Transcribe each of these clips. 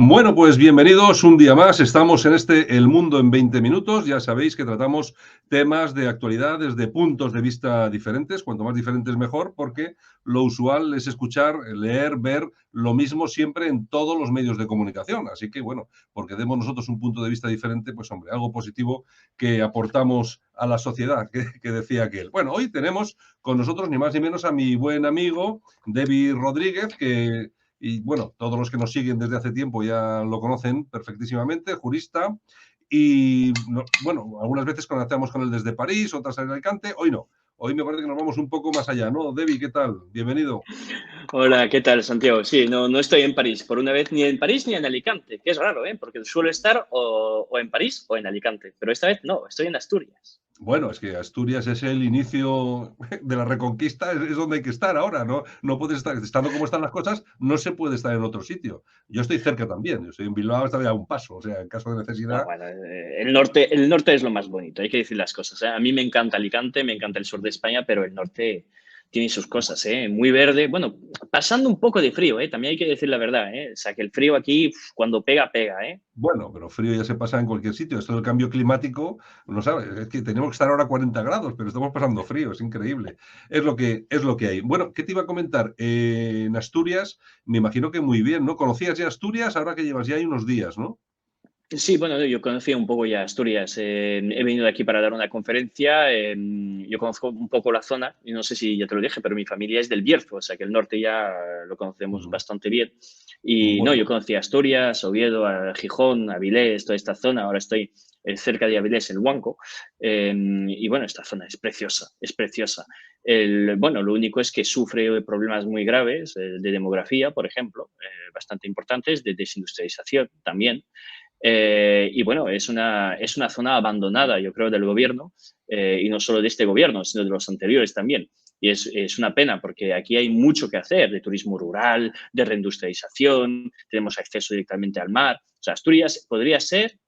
Bueno, pues bienvenidos un día más. Estamos en El Mundo en 20 minutos. Ya sabéis que tratamos temas de actualidad desde puntos de vista diferentes. Cuanto más diferentes mejor, porque lo usual es escuchar, leer, ver lo mismo siempre en todos los medios de comunicación. Así que, bueno, porque demos nosotros un punto de vista diferente, pues hombre, algo positivo que aportamos a la sociedad, que decía aquel. Bueno, hoy tenemos con nosotros ni más ni menos a mi buen amigo David Rodríguez, que y bueno, todos los que nos siguen desde hace tiempo ya lo conocen perfectísimamente, jurista. Y bueno, algunas veces conectamos con él desde París, otras en Alicante. Hoy no. Hoy me parece que nos vamos un poco más allá, ¿no? Debbie, ¿qué tal? Bienvenido. Hola, ¿qué tal, Santiago? Sí, no estoy en París, por una vez ni en París ni en Alicante, que es raro, ¿eh? Porque suelo estar o en París o en Alicante, pero esta vez no, estoy en Asturias. Bueno, es que Asturias es el inicio de la reconquista, es donde hay que estar ahora, ¿no? No puedes estar, estando como están las cosas, no se puede estar en otro sitio. Yo estoy cerca también, yo estoy en Bilbao, estoy a un paso, o sea, en caso de No, necesidad. bueno, el norte es lo más bonito, hay que decir las cosas, ¿eh? A mí me encanta Alicante, me encanta el sur de España, pero el norte tiene sus cosas, ¿eh? Muy verde, bueno, pasando un poco de frío, ¿eh? También hay que decir la verdad, ¿eh? O sea, que el frío aquí, cuando pega, pega, ¿eh? Bueno, pero frío ya se pasa en cualquier sitio. Esto del cambio climático, no sabes, es que tenemos que estar ahora a 40 grados, pero estamos pasando frío, es increíble. Es lo que hay. Bueno, ¿qué te iba a comentar? En Asturias, me imagino que muy bien, ¿no? ¿Conocías ya Asturias ahora que llevas ya ahí unos días, ¿no? Sí, bueno, yo conocía un poco ya Asturias. He venido aquí para dar una conferencia. Yo conozco un poco la zona, y no sé si ya te lo dije, pero mi familia es del Bierzo, o sea que el norte ya lo conocemos Ujú. bastante bien. Y no, yo Bueno, conocía Asturias, Oviedo, a Gijón, Avilés, toda esta zona. Ahora estoy cerca de Avilés, en Huanco. Y bueno, esta zona es preciosa, es preciosa. Bueno, lo único es que sufre problemas muy graves de demografía, por ejemplo, bastante importantes, de desindustrialización también. Y bueno, es una zona abandonada, yo creo, del gobierno, y no solo de este gobierno, sino de los anteriores también. Y es una pena porque aquí hay mucho que hacer de turismo rural, de reindustrialización, tenemos acceso directamente al mar. O sea, Asturias podría ser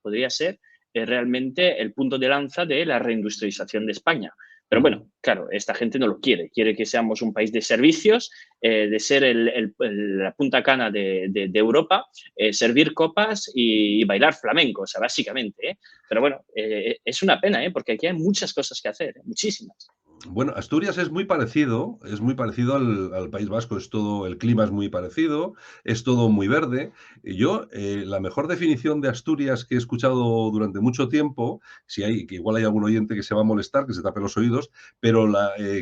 realmente el punto de lanza de la reindustrialización de España. Pero ujú. bueno, claro, esta gente no lo quiere que seamos un país de servicios, de ser la punta cana de Europa, servir copas y bailar flamenco, o sea, básicamente, ¿eh? Pero bueno, es una pena, ¿eh? Porque aquí hay muchas cosas que hacer, ¿eh? Muchísimas. Bueno, Asturias es muy parecido al País Vasco, es todo, el clima es muy parecido, es todo muy verde. Y yo, la mejor definición de Asturias que he escuchado durante mucho tiempo, si hay, que igual hay algún oyente que se va a molestar, que se tape los oídos, pero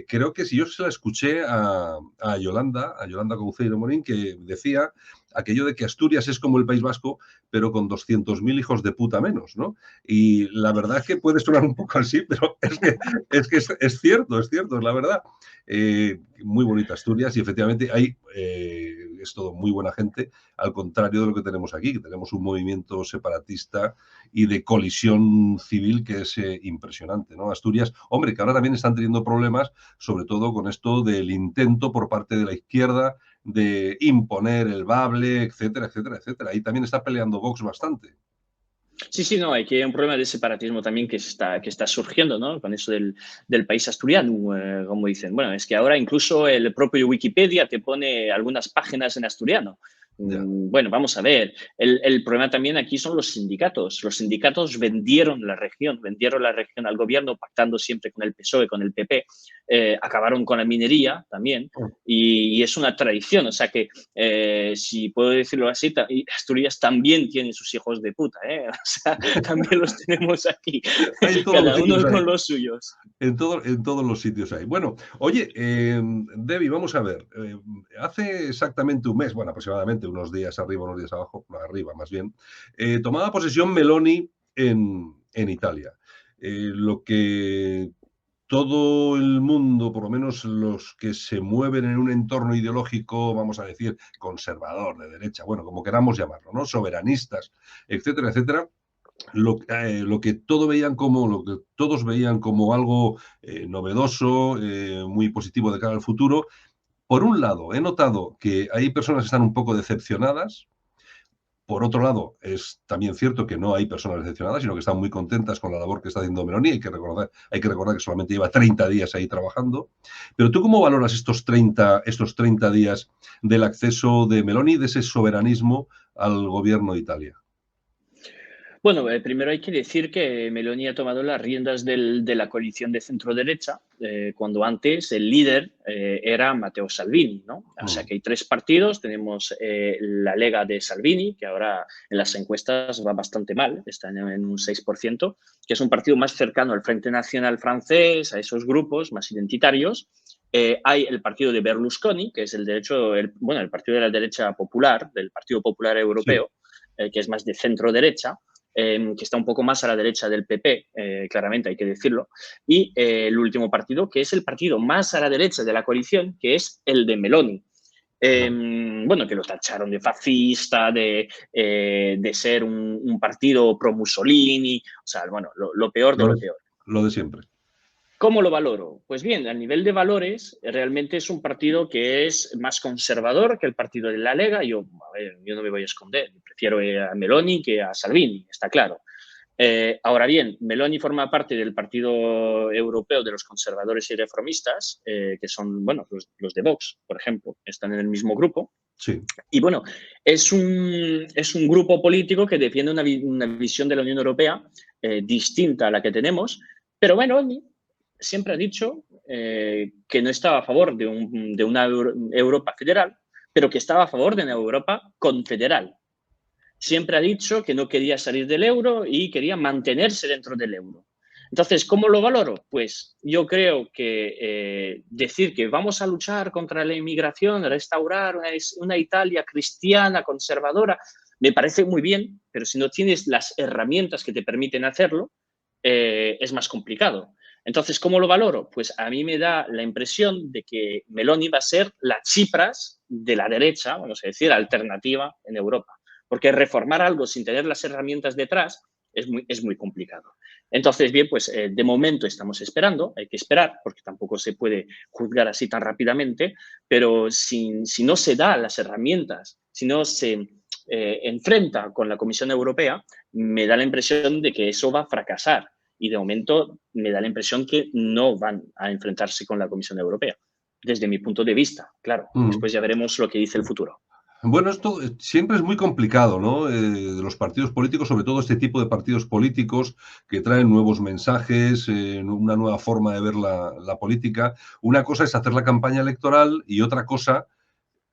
creo que si yo se la escuché a Yolanda Couceiro Morín, que decía aquello de que Asturias es como el País Vasco, pero con 200.000 hijos de puta menos, ¿no? Y la verdad es que puede sonar un poco así, pero es cierto, es la verdad. Muy bonita Asturias y efectivamente es todo muy buena gente, al contrario de lo que tenemos aquí, que tenemos un movimiento separatista y de colisión civil que es impresionante, ¿no? Asturias, hombre, que ahora también están teniendo problemas, sobre todo con esto del intento por parte de la izquierda de imponer el bable, etcétera, etcétera, etcétera. Ahí también está peleando Vox bastante. Sí, sí, no, aquí hay un problema de separatismo también que está surgiendo, ¿no? Con eso del país asturiano, como dicen. Bueno, es que ahora incluso el propio Wikipedia te pone algunas páginas en asturiano. Ya. Bueno, vamos a ver. El problema también aquí son los sindicatos. Los sindicatos vendieron la región al gobierno, pactando siempre con el PSOE, con el PP. Acabaron con la minería también. Y es una tradición, o sea que si puedo decirlo así, Asturias también tiene sus hijos de puta, ¿eh? O sea, también los tenemos aquí, Hay en todos los cada sitios, uno hay. con los suyos. En todos los sitios hay. Bueno, oye, Debbie, vamos a ver. Hace exactamente un mes, bueno, aproximadamente unos días arriba, unos días abajo, no, arriba más bien, tomaba posesión Meloni en Italia. Lo que todo el mundo, por lo menos los que se mueven en un entorno ideológico, vamos a decir, conservador, de derecha, bueno, como queramos llamarlo, ¿no? Soberanistas, etcétera, etcétera, lo que todos veían como algo novedoso, muy positivo de cara al futuro. Por un lado, he notado que hay personas que están un poco decepcionadas. Por otro lado, es también cierto que no hay personas decepcionadas, sino que están muy contentas con la labor que está haciendo Meloni. Hay que recordar que solamente lleva 30 días ahí trabajando. Pero tú, ¿cómo valoras estos 30 días del acceso de Meloni, de ese soberanismo al gobierno de Italia? Bueno, primero hay que decir que Meloni ha tomado las riendas de la coalición de centro-derecha, cuando antes el líder era Matteo Salvini, ¿no? O sea Mm, que hay tres partidos. Tenemos la Lega de Salvini, que ahora en las encuestas va bastante mal, está en un 6%, que es un partido más cercano al Frente Nacional francés, a esos grupos más identitarios. Hay el partido de Berlusconi, que es bueno, el partido de la derecha popular, del Partido Popular sí. Europeo, que es más de centro-derecha, que está un poco más a la derecha del PP, claramente hay que decirlo, y el último partido, que es el partido más a la derecha de la coalición, que es el de Meloni. Vale. Bueno, que lo tacharon de fascista, de ser un partido pro Mussolini, o sea, bueno, lo peor de Lo, lo peor. lo de siempre. ¿Cómo lo valoro? Pues bien, a nivel de valores, realmente es un partido que es más conservador que el partido de la Lega. Yo no me voy a esconder, prefiero a Meloni que a Salvini, está claro. Ahora bien, Meloni forma parte del Partido Europeo de los Conservadores y Reformistas, que son, bueno, los de Vox, por ejemplo, están en el mismo grupo. Sí. Y bueno, es un grupo político que defiende una visión de la Unión Europea distinta a la que tenemos, pero Meloni siempre ha dicho que no estaba a favor de una Europa federal, pero que estaba a favor de una Europa confederal. Siempre ha dicho que no quería salir del euro y quería mantenerse dentro del euro. Entonces, ¿cómo lo valoro? Pues yo creo que decir que vamos a luchar contra la inmigración, restaurar una Italia cristiana, conservadora, me parece muy bien, pero si no tienes las herramientas que te permiten hacerlo, es más complicado. Entonces, ¿cómo lo valoro? Pues a mí me da la impresión de que Meloni va a ser la Tsipras de la derecha, vamos a decir, alternativa en Europa. Porque reformar algo sin tener las herramientas detrás es muy complicado. Entonces, bien, pues de momento estamos esperando, hay que esperar, porque tampoco se puede juzgar así tan rápidamente, pero si no se da las herramientas, si no se enfrenta con la Comisión Europea, me da la impresión de que eso va a fracasar. Y de momento me da la impresión que no van a enfrentarse con la Comisión Europea, desde mi punto de vista, claro. Mm. Después ya veremos lo que dice el futuro. Bueno, esto siempre es muy complicado, ¿no? De los partidos políticos, sobre todo este tipo de partidos políticos que traen nuevos mensajes, una nueva forma de ver la política. Una cosa es hacer la campaña electoral y otra cosa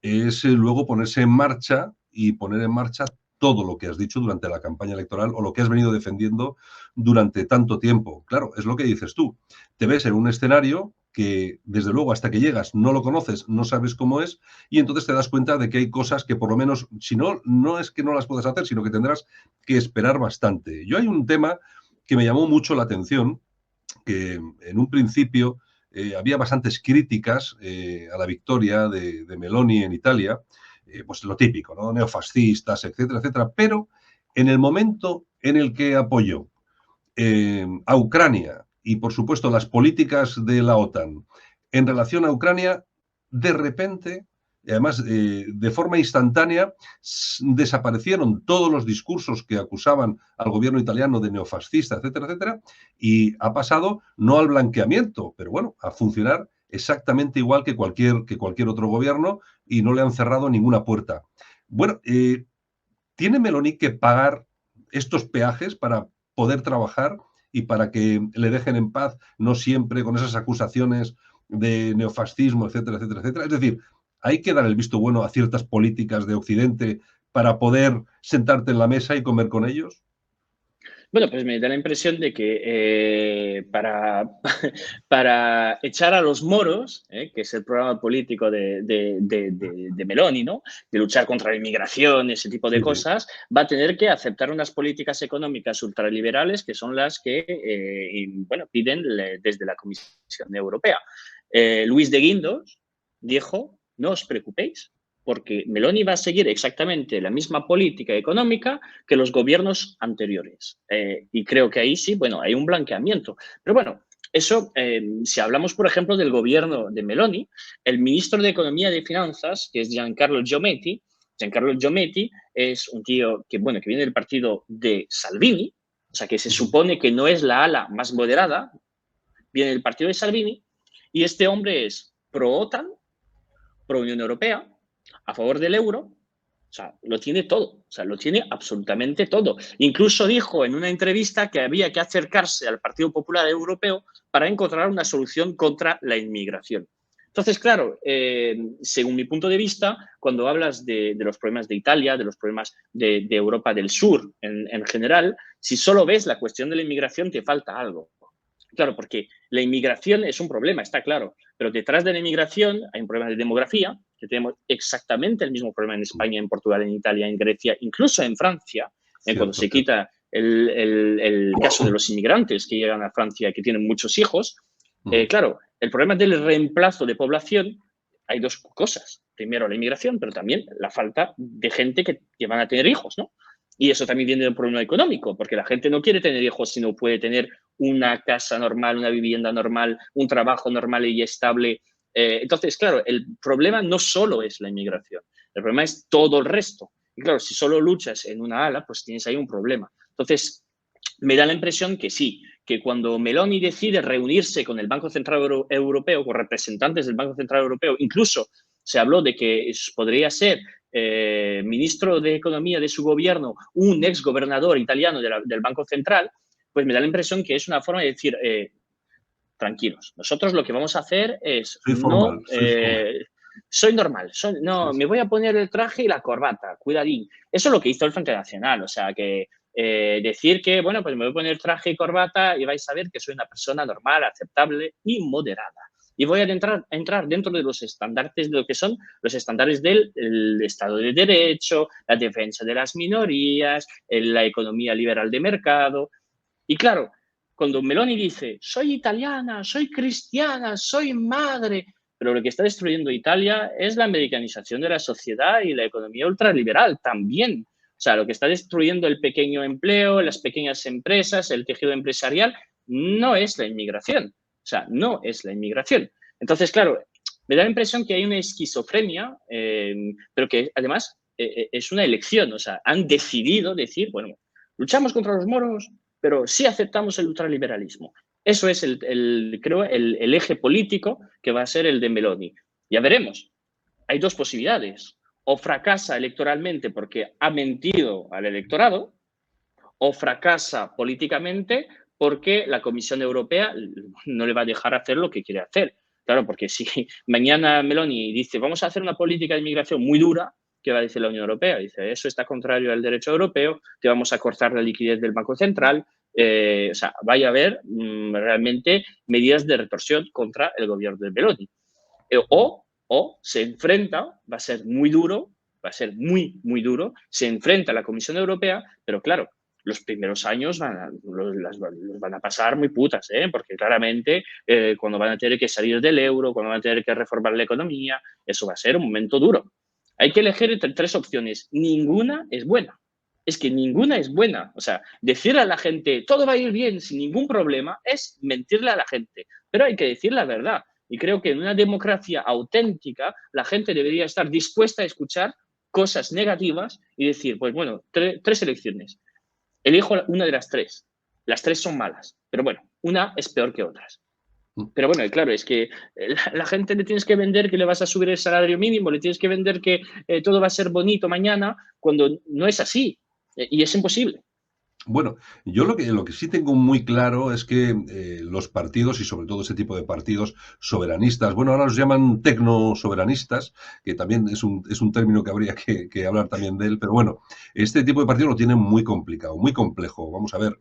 es luego ponerse en marcha y poner en marcha todo lo que has dicho durante la campaña electoral o lo que has venido defendiendo durante tanto tiempo. Claro, es lo que dices tú. Te ves en un escenario que, desde luego, hasta que llegas no lo conoces, no sabes cómo es, y entonces te das cuenta de que hay cosas que por lo menos, si no, no es que no las puedas hacer, sino que tendrás que esperar bastante. Yo hay un tema que me llamó mucho la atención, que en un principio había bastantes críticas a la victoria de Meloni en Italia, pues lo típico, ¿no? Neofascistas, etcétera, etcétera, pero en el momento en el que apoyó a Ucrania y, por supuesto, las políticas de la OTAN en relación a Ucrania, de repente, y además de forma instantánea, desaparecieron todos los discursos que acusaban al gobierno italiano de neofascista, etcétera, etcétera, y ha pasado no al blanqueamiento, pero bueno, a funcionar exactamente igual que cualquier otro gobierno y no le han cerrado ninguna puerta. Bueno, ¿tiene Meloni que pagar estos peajes para poder trabajar y para que le dejen en paz, no siempre con esas acusaciones de neofascismo, etcétera, etcétera, etcétera? Es decir, hay que dar el visto bueno a ciertas políticas de Occidente para poder sentarte en la mesa y comer con ellos. Bueno, pues me da la impresión de que para echar a los moros, que es el programa político de Meloni, ¿no? De luchar contra la inmigración, ese tipo de Sí, sí. cosas, va a tener que aceptar unas políticas económicas ultraliberales que son las que bueno, piden desde la Comisión Europea. Luis de Guindos dijo, no os preocupéis, porque Meloni va a seguir exactamente la misma política económica que los gobiernos anteriores. Y creo que ahí sí, bueno, hay un blanqueamiento. Pero bueno, eso, si hablamos, por ejemplo, del gobierno de Meloni, el ministro de Economía y de Finanzas, que es Giancarlo Giometti es un tío que, bueno, que viene del partido de Salvini, o sea, que se supone que no es la ala más moderada, viene del partido de Salvini, y este hombre es pro-OTAN, pro-Unión Europea, a favor del euro, sea, lo tiene todo, o sea, lo tiene absolutamente todo. Incluso dijo en una entrevista que había que acercarse al Partido Popular Europeo para encontrar una solución contra la inmigración. Entonces, claro, según mi punto de vista, cuando hablas de los problemas de Italia, de los problemas de Europa del Sur en general, si solo ves la cuestión de la inmigración, te falta algo. Claro, porque la inmigración es un problema, está claro, pero detrás de la inmigración hay un problema de demografía, que tenemos exactamente el mismo problema en España, en Portugal, en Italia, en Grecia, incluso en Francia, cuando Cierto, se cierto. quita el caso de los inmigrantes que llegan a Francia y que tienen muchos hijos. Claro, el problema del reemplazo de población, hay dos cosas. Primero, la inmigración, pero también la falta de gente que van a tener hijos, ¿no? Y eso también viene de un problema económico, porque la gente no quiere tener hijos si no puede tener una casa normal, una vivienda normal, un trabajo normal y estable. Entonces, claro, el problema no solo es la inmigración, el problema es todo el resto. Y claro, si solo luchas en una ala, pues tienes ahí un problema. Entonces, me da la impresión que sí, que cuando Meloni decide reunirse con el Banco Central Europeo, con representantes del Banco Central Europeo, incluso se habló de que podría ser ministro de Economía de su gobierno un ex gobernador italiano del Banco Central, pues me da la impresión que es una forma de decir, tranquilos, nosotros lo que vamos a hacer es Soy formal, soy formal. soy normal, Sí, no, sí. me voy a poner el traje y la corbata, cuidadín. Eso es lo que hizo el Frente Nacional, o sea, que decir que, bueno, pues me voy a poner traje y corbata y vais a ver que soy una persona normal, aceptable y moderada. Y voy a entrar dentro de los estándares de lo que son los estándares del Estado de Derecho, la defensa de las minorías, la economía liberal de mercado. Y claro, cuando Meloni dice, soy italiana, soy cristiana, soy madre, pero lo que está destruyendo Italia es la americanización de la sociedad y la economía ultraliberal también. O sea, lo que está destruyendo el pequeño empleo, las pequeñas empresas, el tejido empresarial, no es la inmigración. O sea, no es la inmigración. Entonces, claro, me da la impresión que hay una esquizofrenia, pero que además es una elección. O sea, han decidido decir, bueno, luchamos contra los moros, pero sí aceptamos el ultraliberalismo. Eso es, creo, el eje político que va a ser el de Meloni. Ya veremos. Hay dos posibilidades. O fracasa electoralmente porque ha mentido al electorado, o fracasa políticamente porque la Comisión Europea no le va a dejar hacer lo que quiere hacer. Claro, porque si mañana Meloni dice vamos a hacer una política de inmigración muy dura, ¿qué va a decir la Unión Europea? Dice, eso está contrario al derecho europeo, te vamos a cortar la liquidez del Banco Central. O sea, vaya a haber realmente medidas de retorsión contra el gobierno de Meloni. O se enfrenta, va a ser muy duro, va a ser muy, muy duro, se enfrenta a la Comisión Europea, pero claro, los primeros años los van a pasar muy putas, porque claramente cuando van a tener que salir del euro, cuando van a tener que reformar la economía, eso va a ser un momento duro. Hay que elegir entre tres opciones. Ninguna es buena. Es que ninguna es buena. O sea, decirle a la gente todo va a ir bien sin ningún problema es mentirle a la gente. Pero hay que decir la verdad. Y creo que en una democracia auténtica la gente debería estar dispuesta a escuchar cosas negativas y decir, pues bueno, tres elecciones. Elijo una de las tres. Las tres son malas, pero bueno, una es peor que otras. Pero bueno, claro, es que la gente le tienes que vender que le vas a subir el salario mínimo, le tienes que vender que todo va a ser bonito mañana, cuando no es así. Y es imposible. Bueno, yo lo que sí tengo muy claro es que los partidos, y sobre todo ese tipo de partidos soberanistas, bueno, ahora los llaman tecno-soberanistas, que también es un término que habría que hablar también de él, pero bueno, este tipo de partidos lo tienen muy complicado, muy complejo. Vamos a ver,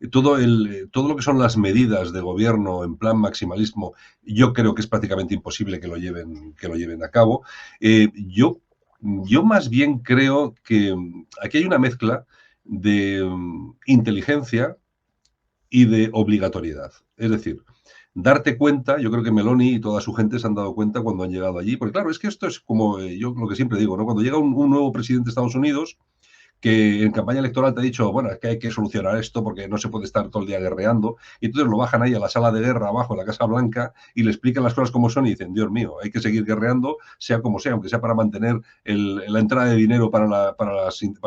todo lo que son las medidas de gobierno en plan maximalismo, yo creo que es prácticamente imposible que lo lleven a cabo. Yo más bien creo que aquí hay una mezcla de inteligencia y de obligatoriedad. Es decir, darte cuenta, yo creo que Meloni y toda su gente se han dado cuenta cuando han llegado allí, porque claro, es que esto es como yo lo que siempre digo, ¿no? Cuando llega un nuevo presidente de Estados Unidos, que en campaña electoral te ha dicho, bueno, es que hay que solucionar esto porque no se puede estar todo el día guerreando, y entonces lo bajan ahí a la sala de guerra abajo en la Casa Blanca y le explican las cosas como son y dicen, Dios mío, hay que seguir guerreando, sea como sea, aunque sea para mantener la entrada de dinero para la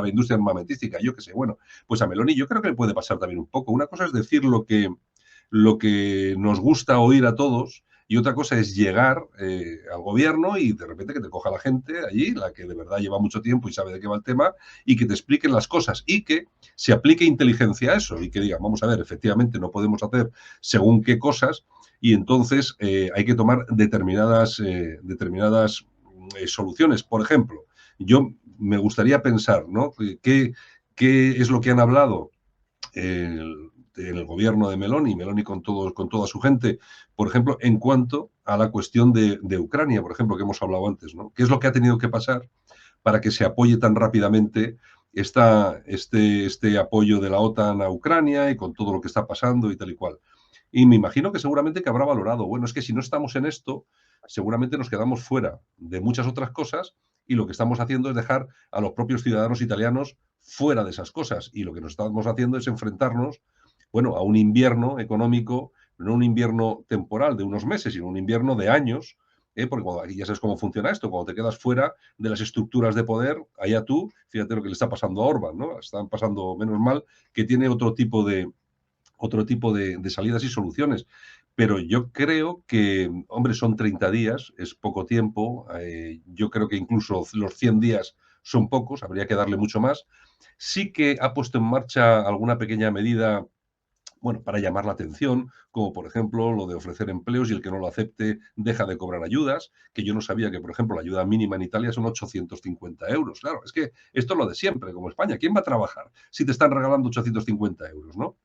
industria armamentística, yo qué sé. Bueno, pues a Meloni yo creo que le puede pasar también un poco. Una cosa es decir lo que nos gusta oír a todos, y otra cosa es llegar al gobierno y de repente que te coja la gente allí, la que de verdad lleva mucho tiempo y sabe de qué va el tema, y que te expliquen las cosas y que se aplique inteligencia a eso y que digan, vamos a ver, efectivamente no podemos hacer según qué cosas y entonces hay que tomar determinadas soluciones. Por ejemplo, yo me gustaría pensar, ¿no? ¿Qué es lo que han hablado en el gobierno de Meloni con toda su gente, por ejemplo, en cuanto a la cuestión de Ucrania, por ejemplo, que hemos hablado antes, ¿no? ¿Qué es lo que ha tenido que pasar para que se apoye tan rápidamente este apoyo de la OTAN a Ucrania y con todo lo que está pasando y tal y cual? Y me imagino que seguramente que habrá valorado, bueno, es que si no estamos en esto, seguramente nos quedamos fuera de muchas otras cosas y lo que estamos haciendo es dejar a los propios ciudadanos italianos fuera de esas cosas. Y lo que nos estamos haciendo es enfrentarnos, bueno, a un invierno económico, no un invierno temporal de unos meses, sino un invierno de años, porque aquí ya sabes cómo funciona esto, cuando te quedas fuera de las estructuras de poder, allá tú, fíjate lo que le está pasando a Orbán, ¿no? Están pasando, menos mal, que tiene otro tipo de salidas y soluciones. Pero yo creo que, hombre, son 30 días, es poco tiempo. Yo creo que incluso los 100 días son pocos, habría que darle mucho más. Sí que ha puesto en marcha alguna pequeña medida, bueno, para llamar la atención, como por ejemplo lo de ofrecer empleos y el que no lo acepte deja de cobrar ayudas, que yo no sabía que, por ejemplo, la ayuda mínima en Italia son 850 euros. Claro, es que esto es lo de siempre, como España. ¿Quién va a trabajar si te están regalando 850 euros, no?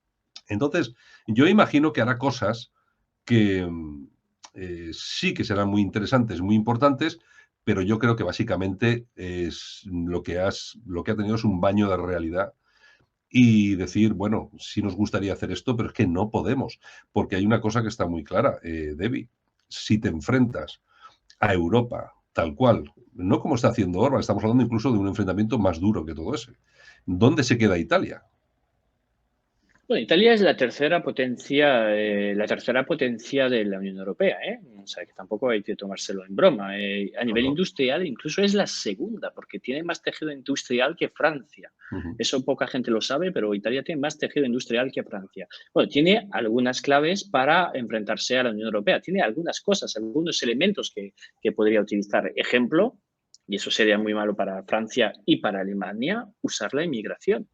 Entonces, yo imagino que hará cosas que sí que serán muy interesantes, muy importantes, pero yo creo que básicamente es lo que ha tenido es un baño de realidad y decir, bueno, sí nos gustaría hacer esto, pero es que no podemos, porque hay una cosa que está muy clara, Debbie, si te enfrentas a Europa tal cual, no como está haciendo Orban, estamos hablando incluso de un enfrentamiento más duro que todo ese. ¿Dónde se queda Italia? Bueno, Italia es la tercera potencia de la Unión Europea, ¿eh? O sea, que tampoco hay que tomárselo en broma. A No, nivel no. industrial, incluso es la segunda, porque tiene más tejido industrial que Francia. Ujú. Eso poca gente lo sabe, pero Italia tiene más tejido industrial que Francia. Bueno, tiene algunas claves para enfrentarse a la Unión Europea. Tiene algunas cosas, algunos elementos que podría utilizar. Ejemplo, y eso sería muy malo para Francia y para Alemania, usar la inmigración,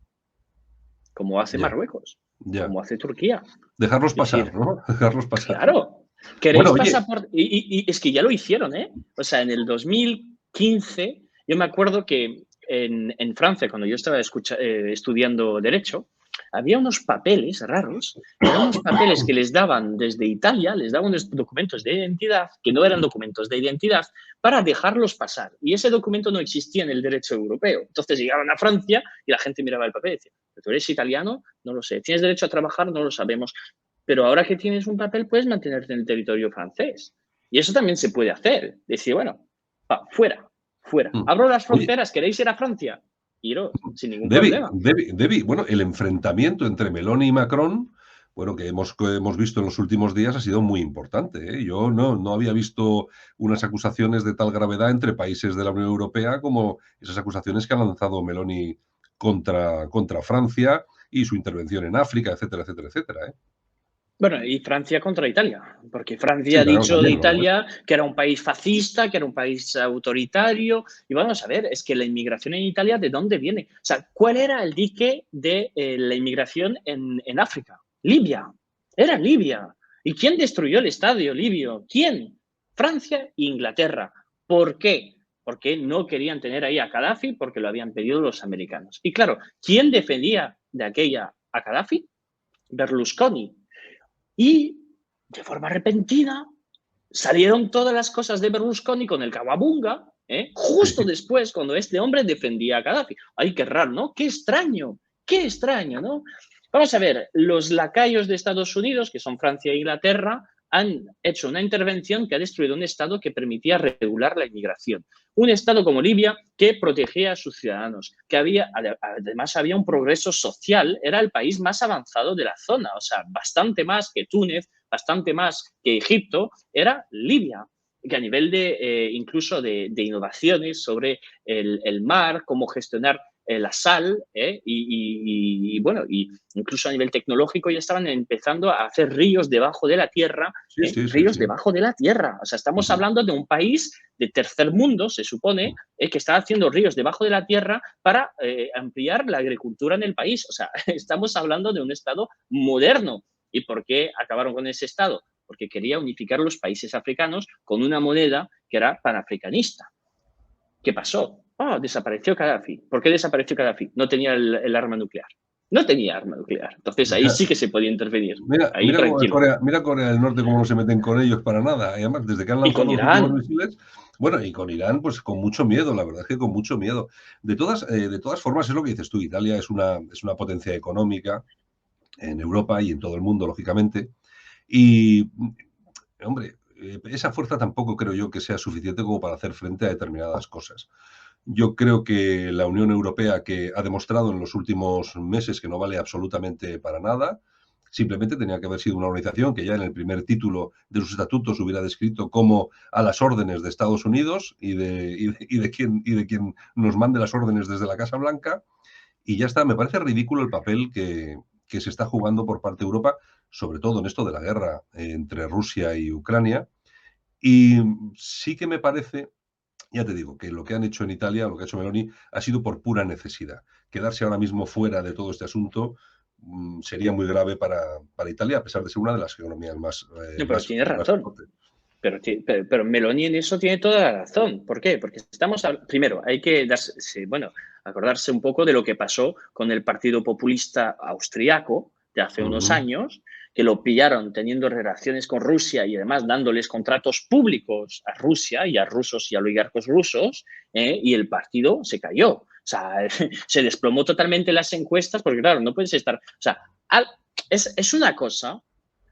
como hace Ya, Marruecos, ya. como hace Turquía. Dejarlos Es pasar, decir, ¿no? Dejarlos pasar. claro, Bueno, queréis oye, pasaporte. Y es que ya lo hicieron, ¿eh? O sea, en el 2015, yo me acuerdo que en Francia, cuando yo estaba estudiando Derecho, había unos papeles raros, eran unos papeles que les daban desde Italia, les daban unos documentos de identidad, que no eran documentos de identidad, para dejarlos pasar. Y ese documento no existía en el derecho europeo. Entonces llegaban a Francia y la gente miraba el papel y decía, ¿tú eres italiano? No lo sé. ¿Tienes derecho a trabajar? No lo sabemos. Pero ahora que tienes un papel, puedes mantenerte en el territorio francés. Y eso también se puede hacer. Decir, bueno, fuera, fuera. mm, Abro las oye, fronteras, ¿queréis ir a Francia? Iros, sin ningún Debbie, problema. Debbie, bueno, el enfrentamiento entre Meloni y Macron, bueno, que hemos visto en los últimos días ha sido muy importante, ¿eh? Yo no había visto unas acusaciones de tal gravedad entre países de la Unión Europea como esas acusaciones que ha lanzado Meloni contra Francia y su intervención en África, etcétera, etcétera, etcétera, ¿eh? Bueno, y Francia contra Italia, porque Francia Sí, ha claro, dicho de también, por supuesto. Italia que era un país fascista, que era un país autoritario. Y vamos a ver, es que la inmigración en Italia, ¿de dónde viene? O sea, ¿cuál era el dique de la inmigración en África? Libia. Era Libia. ¿Y quién destruyó el estadio libio? ¿Quién? Francia e Inglaterra. ¿Por qué? Porque no querían tener ahí a Gaddafi porque lo habían pedido los americanos. Y claro, ¿quién defendía de aquella a Gaddafi? Berlusconi. Y de forma repentina salieron todas las cosas de Berlusconi con el Kawabunga, justo Sí. después, cuando este hombre defendía a Gaddafi. Ay, qué raro, ¿no? Qué extraño, ¿no? Vamos a ver, los lacayos de Estados Unidos, que son Francia e Inglaterra, han hecho una intervención que ha destruido un Estado que permitía regular la inmigración. Un Estado como Libia que protegía a sus ciudadanos, que además había un progreso social, era el país más avanzado de la zona, o sea, bastante más que Túnez, bastante más que Egipto, era Libia, que a nivel de incluso de innovaciones sobre el mar, cómo gestionar la sal, bueno, y incluso a nivel tecnológico ya estaban empezando a hacer ríos debajo de la tierra, Sí, sí, sí, ríos sí. debajo de la tierra. O sea, estamos Ujú. hablando de un país de tercer mundo, se supone, que está haciendo ríos debajo de la tierra para ampliar la agricultura en el país. O sea, estamos hablando de un Estado moderno. ¿Y por qué acabaron con ese Estado? Porque quería unificar los países africanos con una moneda que era panafricanista. ¿Qué pasó? Oh, desapareció Gaddafi. ¿Por qué desapareció Gaddafi? No tenía el arma nuclear. No tenía arma nuclear. Entonces ahí sí que se podía intervenir. Mira, Ahí tranquilo. Mira Corea del Norte cómo no se meten con ellos para nada. Y además, desde que han Y lanzado con los últimos Irán. misiles, bueno, y con Irán, pues con mucho miedo, la verdad es que con mucho miedo. De todas formas, es lo que dices tú, Italia es una potencia económica en Europa y en todo el mundo, lógicamente. Y, hombre, esa fuerza tampoco creo yo que sea suficiente como para hacer frente a determinadas cosas. Yo creo que la Unión Europea, que ha demostrado en los últimos meses que no vale absolutamente para nada, simplemente tenía que haber sido una organización que ya en el primer título de sus estatutos hubiera descrito como a las órdenes de Estados Unidos y de quien nos mande las órdenes desde la Casa Blanca. Y ya está, me parece ridículo el papel que se está jugando por parte de Europa, sobre todo en esto de la guerra entre Rusia y Ucrania. Y sí que me parece, ya te digo, que lo que han hecho en Italia, lo que ha hecho Meloni, ha sido por pura necesidad. Quedarse ahora mismo fuera de todo este asunto sería muy grave para Italia, a pesar de ser una de las economías No, pero tiene más razón. fuertes. Pero Meloni en eso tiene toda la razón. ¿Por qué? Porque primero, hay que bueno, acordarse un poco de lo que pasó con el Partido Populista Austriaco de hace unos Ujú. años, que lo pillaron teniendo relaciones con Rusia y además dándoles contratos públicos a Rusia y a rusos y a oligarcos rusos, y el partido se cayó. O sea, se desplomó totalmente las encuestas porque, claro, no puedes estar. O sea, es una cosa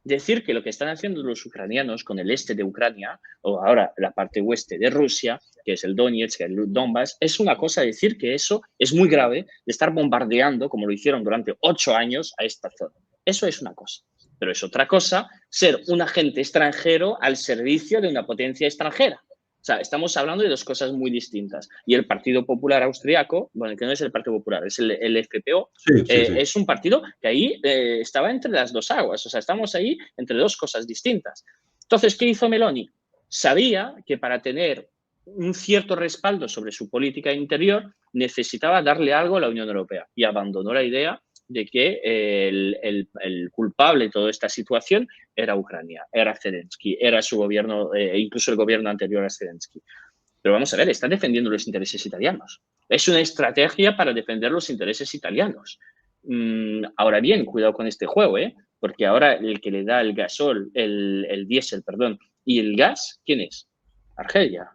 decir que lo que están haciendo los ucranianos con el este de Ucrania, o ahora la parte oeste de Rusia, que es el Donetsk, el Donbass, es una cosa decir que eso es muy grave de estar bombardeando, como lo hicieron durante 8 años, a esta zona. Eso es una cosa. Pero es otra cosa ser un agente extranjero al servicio de una potencia extranjera. O sea, estamos hablando de dos cosas muy distintas. Y el Partido Popular Austriaco, bueno, que no es el Partido Popular, es el FPO, Sí, sí, sí. es un partido que ahí estaba entre las dos aguas. O sea, estamos ahí entre dos cosas distintas. Entonces, ¿qué hizo Meloni? Sabía que para tener un cierto respaldo sobre su política interior necesitaba darle algo a la Unión Europea y abandonó la idea de que el culpable de toda esta situación era Ucrania, era Zelensky, era su gobierno, incluso el gobierno anterior a Zelensky. Pero vamos a ver, están defendiendo los intereses italianos. Es una estrategia para defender los intereses italianos. Ahora bien, cuidado con este juego, porque ahora el que le da el gasol, el diésel, perdón, y el gas, ¿quién es? Argelia.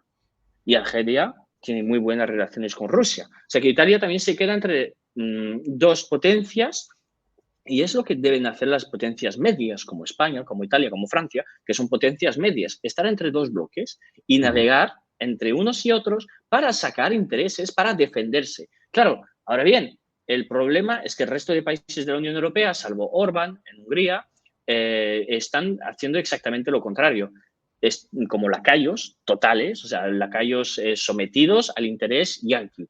Y Argelia tiene muy buenas relaciones con Rusia. O sea que Italia también se queda entre dos potencias y es lo que deben hacer las potencias medias, como España, como Italia, como Francia, que son potencias medias, estar entre dos bloques y Ujú. navegar entre unos y otros para sacar intereses, para defenderse. Claro, ahora bien, el problema es que el resto de países de la Unión Europea, salvo Orbán en Hungría, están haciendo exactamente lo contrario. Es como lacayos totales, o sea, lacayos sometidos al interés yanqui,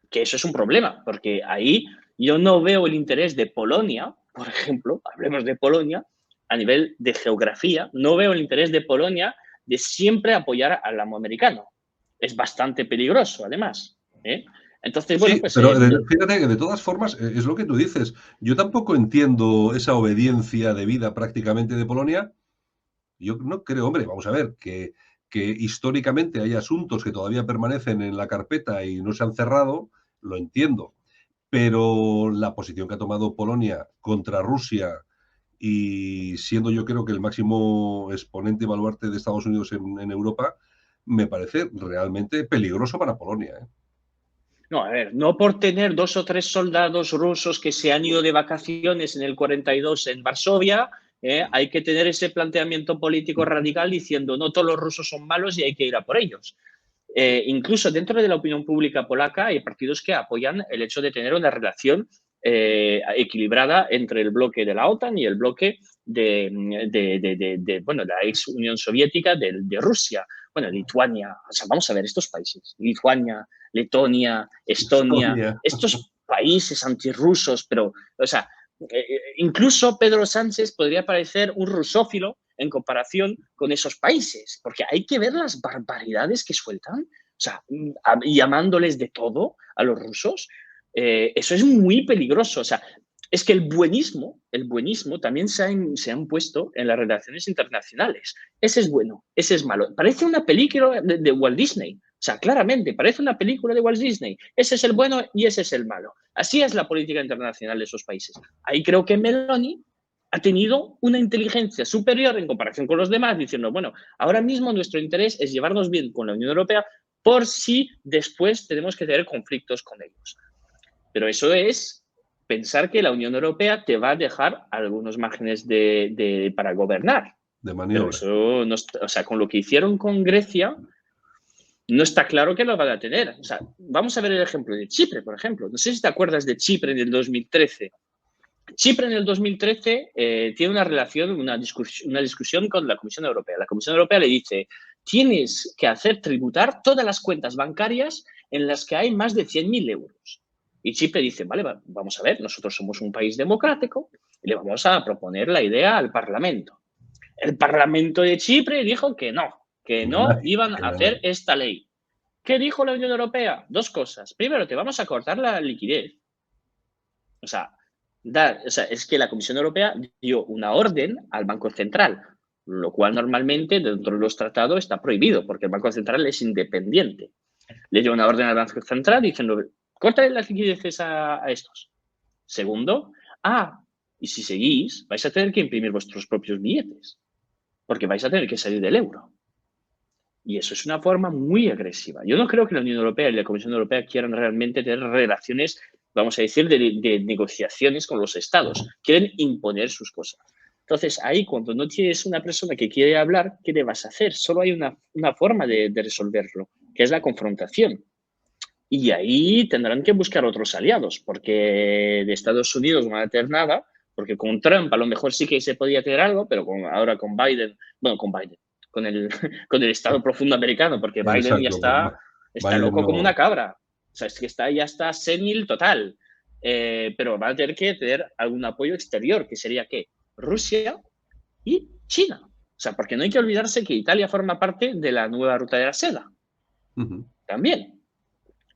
que eso es un problema, porque ahí yo no veo el interés de Polonia, por ejemplo, hablemos de Polonia, a nivel de geografía, no veo el interés de Polonia de siempre apoyar al amo americano. Es bastante peligroso, además. Entonces, bueno, Sí, pues pero fíjate que de todas formas es lo que tú dices. Yo tampoco entiendo esa obediencia debida prácticamente de Polonia. Yo no creo, hombre, vamos a ver, que históricamente hay asuntos que todavía permanecen en la carpeta y no se han cerrado, lo entiendo. Pero la posición que ha tomado Polonia contra Rusia y siendo yo creo que el máximo exponente y baluarte de Estados Unidos en Europa, me parece realmente peligroso para Polonia, ¿eh? no, a ver, no por tener 2 o 3 soldados rusos que se han ido de vacaciones en el 42 en Varsovia, hay que tener ese planteamiento político radical diciendo no todos los rusos son malos y hay que ir a por ellos. Incluso dentro de la opinión pública polaca hay partidos que apoyan el hecho de tener una relación equilibrada entre el bloque de la OTAN y el bloque bueno, la ex Unión Soviética de Rusia. Bueno, Lituania, o sea, vamos a ver estos países, Lituania, Letonia, Estonia, Estonia. estos países antirrusos, pero, o sea, incluso Pedro Sánchez podría parecer un rusófilo en comparación con esos países, porque hay que ver las barbaridades que sueltan, o sea, llamándoles de todo a los rusos. Eso es muy peligroso. O sea, es que el buenismo también se han puesto en las relaciones internacionales. Ese es bueno, ese es malo. Parece una película de Walt Disney. O sea, claramente, parece una película de Walt Disney. Ese es el bueno y ese es el malo. Así es la política internacional de esos países. Ahí creo que Meloni ha tenido una inteligencia superior en comparación con los demás, diciendo, bueno, ahora mismo nuestro interés es llevarnos bien con la Unión Europea por si después tenemos que tener conflictos con ellos. Pero eso es pensar que la Unión Europea te va a dejar algunos márgenes para gobernar. De Pero maniobra. eso, no, o sea, con lo que hicieron con Grecia, no está claro que lo van a tener. O sea, vamos a ver el ejemplo de Chipre, por ejemplo. No sé si te acuerdas de Chipre en el 2013. Chipre en el 2013 tiene una relación, una discusión con la Comisión Europea. La Comisión Europea le dice, tienes que hacer tributar todas las cuentas bancarias en las que hay más de 100.000 euros. Y Chipre dice, vale, vamos a ver, nosotros somos un país democrático y le vamos a proponer la idea al Parlamento. El Parlamento de Chipre dijo que no iban a hacer esta ley. ¿Qué dijo la Unión Europea? Dos cosas. Primero, te vamos a cortar la liquidez. O sea, es que la Comisión Europea dio una orden al Banco Central, lo cual normalmente dentro de los tratados está prohibido, porque el Banco Central es independiente. Le dio una orden al Banco Central diciendo, córtale las liquideces a estos. Segundo, y si seguís, vais a tener que imprimir vuestros propios billetes, porque vais a tener que salir del euro. Y eso es una forma muy agresiva. Yo no creo que la Unión Europea y la Comisión Europea quieran realmente tener relaciones, vamos a decir, de negociaciones con los estados. Quieren imponer sus cosas. Entonces, ahí cuando no tienes una persona que quiere hablar, ¿qué le vas a hacer? Solo hay una forma de resolverlo, que es la confrontación. Y ahí tendrán que buscar otros aliados, porque de Estados Unidos no van a tener nada, porque con Trump a lo mejor sí que se podía tener algo, pero ahora con Biden, con el Estado profundo americano, porque Biden ya está loco como una cabra. O sea, es que ya está senil total. Pero van a tener que tener algún apoyo exterior, que sería ¿qué? Rusia y China. O sea, porque no hay que olvidarse que Italia forma parte de la nueva ruta de la seda. También.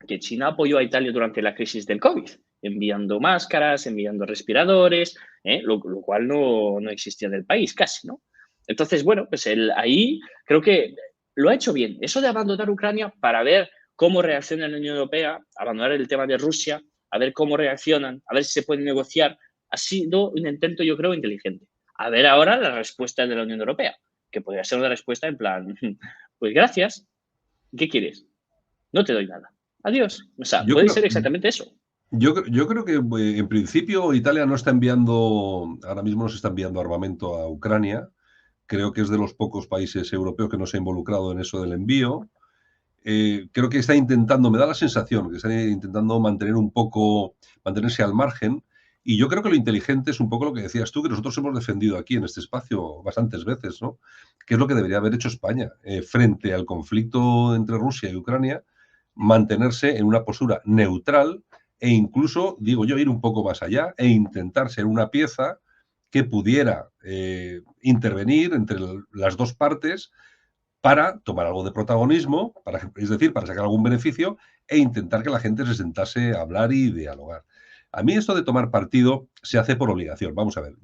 Que China apoyó a Italia durante la crisis del COVID, enviando máscaras, enviando respiradores, lo cual no existía en el país casi, ¿no? Entonces, bueno, pues ahí creo que lo ha hecho bien. Eso de abandonar Ucrania para ver cómo reacciona la Unión Europea, abandonar el tema de Rusia, a ver cómo reaccionan, a ver si se puede negociar, ha sido un intento, yo creo, inteligente. A ver ahora la respuesta de la Unión Europea, que podría ser una respuesta en plan, pues gracias, ¿qué quieres? No te doy nada. Adiós. O sea, puede ser exactamente eso. Yo creo que en principio Italia no está enviando, ahora mismo no se está enviando armamento a Ucrania. Creo que es de los pocos países europeos que no se ha involucrado en eso del envío. Creo que está intentando, me da la sensación, que está intentando mantenerse al margen. Y yo creo que lo inteligente es un poco lo que decías tú, que nosotros hemos defendido aquí en este espacio bastantes veces, ¿no? Que es lo que debería haber hecho España frente al conflicto entre Rusia y Ucrania, mantenerse en una postura neutral e incluso, digo yo, ir un poco más allá e intentar ser una pieza que pudiera intervenir entre las dos partes para tomar algo de protagonismo, es decir, para sacar algún beneficio e intentar que la gente se sentase a hablar y dialogar. A mí esto de tomar partido se hace por obligación. Vamos a ver,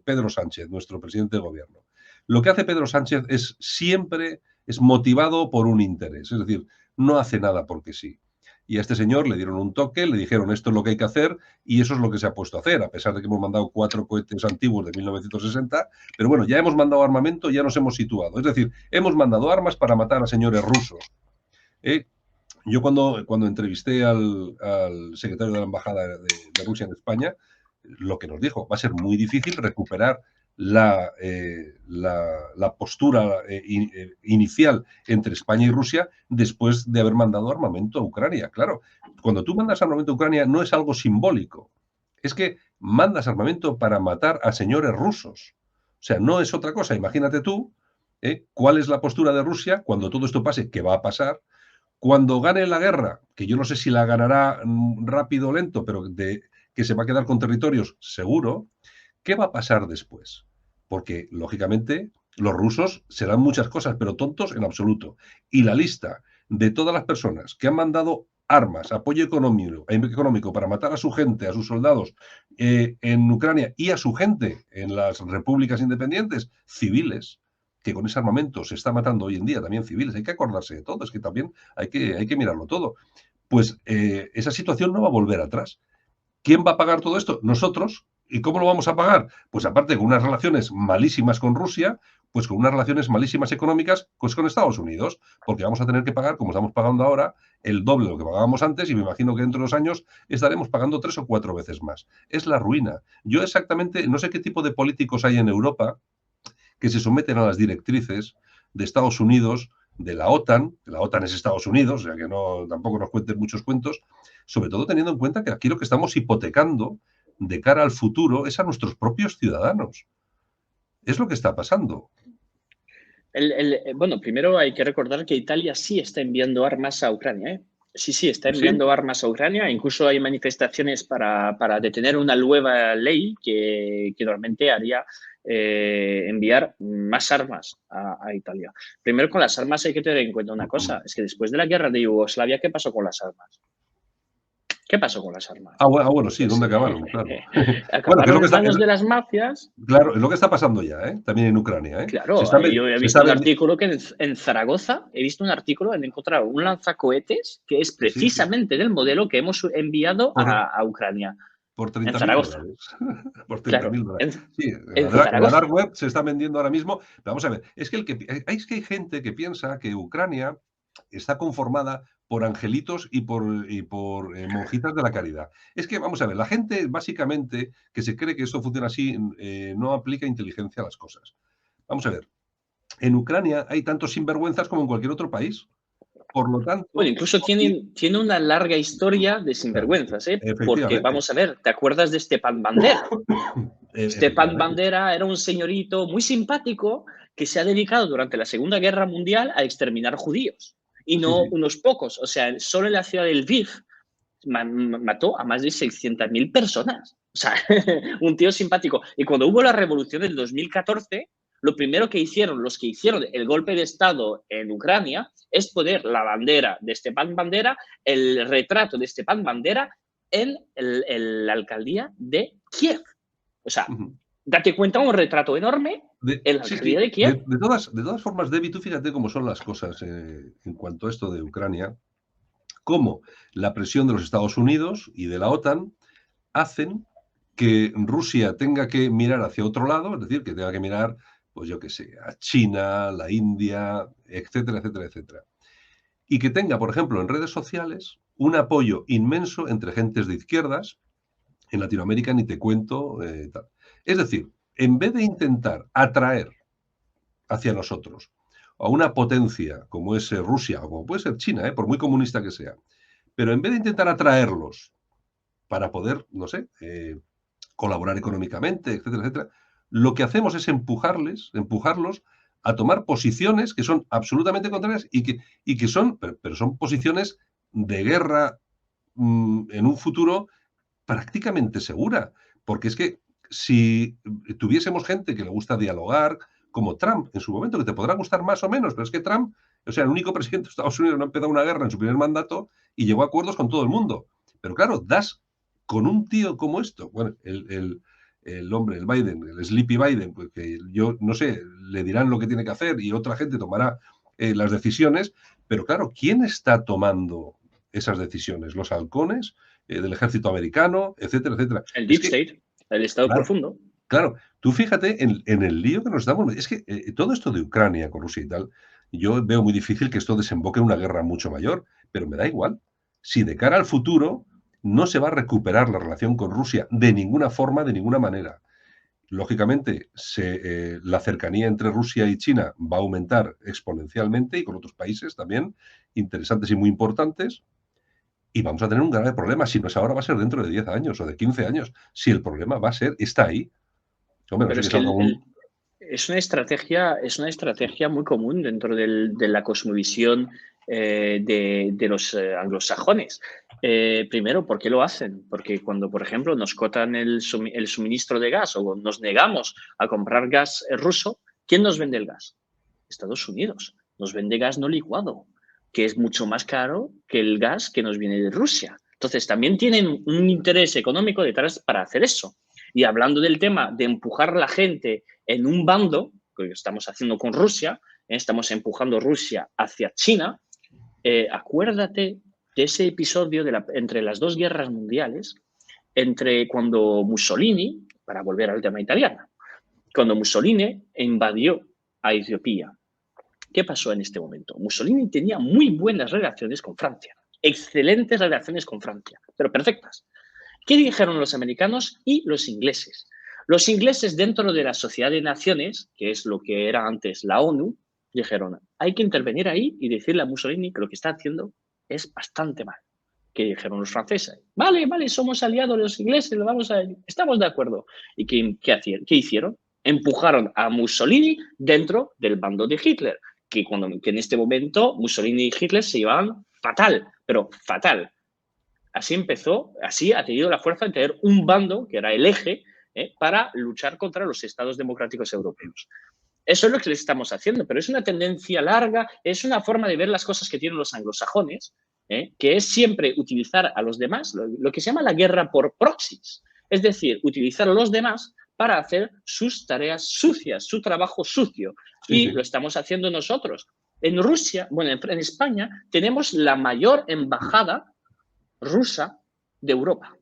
Pedro Sánchez, nuestro presidente de gobierno, lo que hace Pedro Sánchez siempre es motivado por un interés, es decir, no hace nada porque sí. Y a este señor le dieron un toque, le dijeron esto es lo que hay que hacer y eso es lo que se ha puesto a hacer, a pesar de que hemos mandado 4 cohetes antiguos de 1960, pero bueno, ya hemos mandado armamento, ya nos hemos situado. Es decir, hemos mandado armas para matar a señores rusos. Yo cuando entrevisté al secretario de la Embajada de Rusia en España, lo que nos dijo, va a ser muy difícil recuperar la postura inicial entre España y Rusia después de haber mandado armamento a Ucrania. Claro, cuando tú mandas armamento a Ucrania no es algo simbólico, es que mandas armamento para matar a señores rusos. O sea, no es otra cosa. Imagínate tú cuál es la postura de Rusia cuando todo esto pase, que va a pasar, Cuando gane la guerra, que yo no sé si la ganará rápido o lento, pero que se va a quedar con territorios seguro, ¿qué va a pasar después? Porque, lógicamente, los rusos serán muchas cosas, pero tontos en absoluto. Y la lista de todas las personas que han mandado armas, apoyo económico para matar a su gente, a sus soldados en Ucrania y a su gente en las repúblicas independientes, civiles, que con ese armamento se está matando hoy en día también civiles. Hay que acordarse de todo, es que también hay que mirarlo todo. Pues esa situación no va a volver atrás. ¿Quién va a pagar todo esto? Nosotros. ¿Y cómo lo vamos a pagar? Pues aparte con unas relaciones malísimas con Rusia, pues con unas relaciones malísimas económicas pues con Estados Unidos, porque vamos a tener que pagar, como estamos pagando ahora, el doble de lo que pagábamos antes y me imagino que dentro de 2 años estaremos pagando 3 o 4 veces más. Es la ruina. Yo exactamente no sé qué tipo de políticos hay en Europa que se someten a las directrices de Estados Unidos, de la OTAN, que la OTAN es Estados Unidos, o sea que no, tampoco nos cuenten muchos cuentos, sobre todo teniendo en cuenta que aquí lo que estamos hipotecando de cara al futuro es a nuestros propios ciudadanos. Es lo que está pasando. Bueno, primero hay que recordar que Italia sí está enviando armas a Ucrania, ¿eh? Sí, está ¿Sí? enviando armas a Ucrania. Incluso hay manifestaciones para detener una nueva ley que normalmente haría enviar más armas a Italia. Primero, con las armas hay que tener en cuenta una cosa, es que después de la guerra de Yugoslavia, ¿qué pasó con las armas? ¿Qué pasó con las armas? Bueno, sí, Pues ¿dónde acabaron? Claro. Bueno, que es lo acabaron que en está, manos de las mafias. claro, es lo que está pasando ya, ¿eh? También en Ucrania, ¿eh? Claro, yo he Se visto está un artículo que en Zaragoza, he visto un artículo en encontrar un lanzacohetes que es sí, sí, precisamente del modelo que hemos enviado por, a Ucrania, por en 30.000 Zaragoza. dólares. Por treinta Claro, mil dólares. Sí, en en la dark Zaragoza. web se está vendiendo ahora mismo. Pero vamos a ver, es que hay gente que piensa que Ucrania está conformada por angelitos y por monjitas de la caridad. Es que, vamos a ver, la gente básicamente que se cree que esto funciona así no aplica inteligencia a las cosas. Vamos a ver, en Ucrania hay tantos sinvergüenzas como en cualquier otro país. Por lo Bueno, tanto, incluso tiene una larga historia de claro, sinvergüenzas, ¿eh? Porque, efectivamente, vamos a ver, ¿te acuerdas de Stepan Bandera? Stepan efectivamente. Bandera era un señorito muy simpático que se ha dedicado durante la Segunda Guerra Mundial a exterminar judíos. Y Sí, no sí. unos pocos. O sea, solo en la ciudad de Lviv mató a más de 600.000 personas. O sea, un tío simpático. Y cuando hubo la revolución del 2014, lo primero que hicieron los que hicieron el golpe de Estado en Ucrania es poner la bandera de Stepan Bandera, el retrato de Stepan Bandera en la alcaldía de Kiev. O sea, Ujú. date cuenta, un retrato enorme en la Sí, sí. alcaldía de Kiev. De todas formas, Debbie, tú fíjate cómo son las cosas en cuanto a esto de Ucrania, cómo la presión de los Estados Unidos y de la OTAN hacen que Rusia tenga que mirar hacia otro lado, es decir, que tenga que mirar, pues yo qué sé, a China, la India, etcétera, etcétera, etcétera. Y que tenga, por ejemplo, en redes sociales un apoyo inmenso entre gentes de izquierdas. En Latinoamérica ni te cuento. Tal. Es decir, en vez de intentar atraer hacia nosotros a una potencia como es Rusia o como puede ser China, por muy comunista que sea, pero en vez de intentar atraerlos para poder, no sé, colaborar económicamente, etcétera, etcétera, lo que hacemos es empujarlos a tomar posiciones que son absolutamente contrarias y que son, pero son posiciones de guerra en un futuro prácticamente segura, porque es que si tuviésemos gente que le gusta dialogar, como Trump en su momento, que te podrá gustar más o menos, pero es que Trump, o sea, el único presidente de Estados Unidos no ha empezado una guerra en su primer mandato y llegó a acuerdos con todo el mundo. Pero claro, das con un tío como esto, bueno, el hombre, el Biden, el Sleepy Biden, pues que yo no sé, le dirán lo que tiene que hacer y otra gente tomará las decisiones, pero claro, ¿quién está tomando esas decisiones? ¿Los halcones? Del ejército americano, etcétera, etcétera. El Es Deep que, State, el Estado claro, profundo. claro, tú fíjate en el lío que nos estamos. Es que todo esto de Ucrania con Rusia y tal, yo veo muy difícil que esto desemboque en una guerra mucho mayor, pero me da igual. Si de cara al futuro no se va a recuperar la relación con Rusia de ninguna forma, de ninguna manera. Lógicamente, la cercanía entre Rusia y China va a aumentar exponencialmente y con otros países también interesantes y muy importantes. Y vamos a tener un grave problema. Si no es ahora, va a ser dentro de 10 años o de 15 años. Si el problema va a ser, está ahí. Hombre, no Pero sé es que que salga un. es una estrategia muy común dentro de la cosmovisión de los anglosajones. Primero, ¿por qué lo hacen? Porque cuando, por ejemplo, nos cortan el suministro de gas o nos negamos a comprar gas ruso, ¿quién nos vende el gas? Estados Unidos. Nos vende gas no licuado, que es mucho más caro que el gas que nos viene de Rusia. Entonces, también tienen un interés económico detrás para hacer eso. Y hablando del tema de empujar a la gente en un bando, que estamos haciendo con Rusia, estamos empujando Rusia hacia China, acuérdate de ese episodio entre las dos guerras mundiales, entre cuando Mussolini, para volver al tema italiano, cuando Mussolini invadió a Etiopía. ¿Qué pasó en este momento? Mussolini tenía muy buenas relaciones con Francia, excelentes relaciones con Francia, pero perfectas. ¿Qué dijeron los americanos y los ingleses? Los ingleses, dentro de la Sociedad de Naciones, que es lo que era antes la ONU, dijeron, hay que intervenir ahí y decirle a Mussolini que lo que está haciendo es bastante mal. ¿Qué dijeron los franceses? Vale, somos aliados de los ingleses, estamos de acuerdo. ¿Y qué hicieron? Empujaron a Mussolini dentro del bando de Hitler, que en este momento Mussolini y Hitler se llevaban fatal, pero fatal. Así ha tenido la fuerza de tener un bando, que era el eje, para luchar contra los estados democráticos europeos. Eso es lo que les estamos haciendo, pero es una tendencia larga, es una forma de ver las cosas que tienen los anglosajones, que es siempre utilizar a los demás, lo que se llama la guerra por proxies, es decir, utilizar a los demás para hacer sus tareas sucias, su trabajo sucio. Sí. Lo estamos haciendo nosotros. En Rusia, en España, tenemos la mayor embajada rusa de Europa.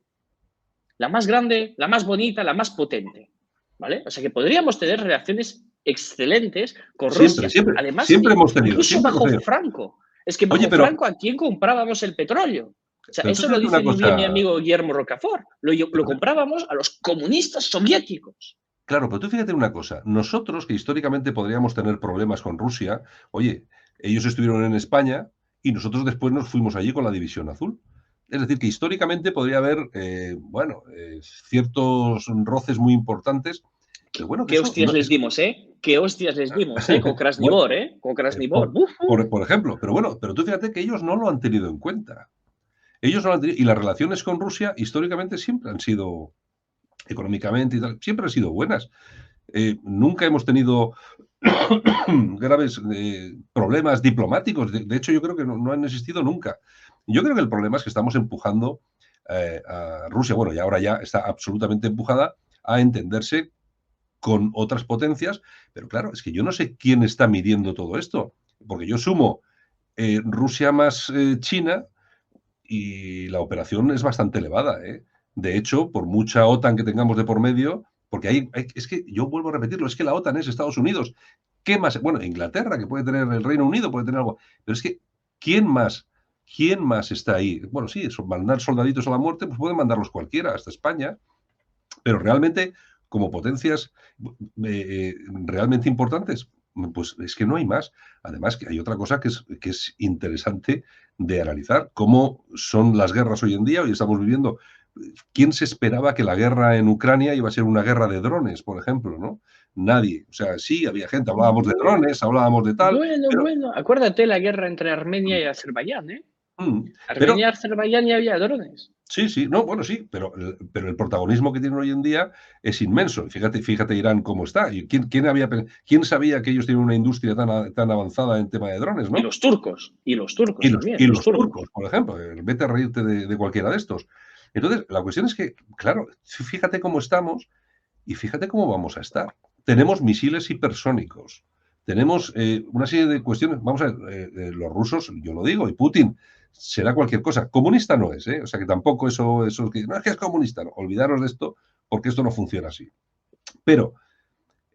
La más grande, la más bonita, la más potente. ¿Vale? O sea que podríamos tener relaciones excelentes con Rusia. Además, hemos tenido. Incluso bajo Franco. Es que bajo Franco, ¿a quién comprábamos el petróleo? O sea, eso lo dice muy bien mi amigo Guillermo Rocafort. Lo comprábamos a los comunistas soviéticos. Claro, pero tú fíjate una cosa. Nosotros, que históricamente podríamos tener problemas con Rusia, oye, ellos estuvieron en España y nosotros después nos fuimos allí con la División Azul. Es decir, que históricamente podría haber, ciertos roces muy importantes. Pero bueno, ¿Qué hostias les dimos, ¿Qué hostias les dimos, Con Krasnivor, Con Krasnivor. Por ejemplo. Pero tú fíjate que ellos no lo han tenido en cuenta. Ellos no lo han tenido, y las relaciones con Rusia históricamente siempre han sido, económicamente y tal, siempre han sido buenas. Nunca hemos tenido graves problemas diplomáticos. De hecho, yo creo que no han existido nunca. Yo creo que el problema es que estamos empujando a Rusia, y ahora ya está absolutamente empujada a entenderse con otras potencias, pero claro, es que yo no sé quién está midiendo todo esto, porque yo sumo Rusia más China y la operación es bastante elevada. De hecho, por mucha OTAN que tengamos de por medio, porque es que yo vuelvo a repetirlo, es que la OTAN es Estados Unidos. ¿Qué más? Bueno, Inglaterra, que puede tener el Reino Unido, puede tener algo, pero es que ¿quién más está ahí? Bueno, sí, mandar soldaditos a la muerte, pues pueden mandarlos cualquiera, hasta España, pero realmente, como potencias realmente importantes, pues es que no hay más. Además, que hay otra cosa que es interesante de analizar, cómo son las guerras hoy en día. Hoy estamos viviendo. ¿Quién se esperaba que la guerra en Ucrania iba a ser una guerra de drones, por ejemplo, no? Nadie. O sea, sí, había gente, hablábamos de drones, hablábamos de tal. Bueno, acuérdate la guerra entre Armenia y Azerbaiyán, Armenia y Azerbaiyán ya había drones. Sí, sí, pero el protagonismo que tienen hoy en día es inmenso. Fíjate Irán cómo está. ¿Quién sabía que ellos tienen una industria tan avanzada en tema de drones, no? Y los turcos también. Y los turcos, por ejemplo. Vete a reírte de cualquiera de estos. Entonces, la cuestión es que, claro, fíjate cómo estamos y fíjate cómo vamos a estar. Tenemos misiles hipersónicos. Tenemos una serie de cuestiones. Vamos a ver, los rusos, yo lo digo, y Putin será cualquier cosa. Comunista no es, O sea, que tampoco eso no es que es comunista. No. Olvidaros de esto, porque esto no funciona así. Pero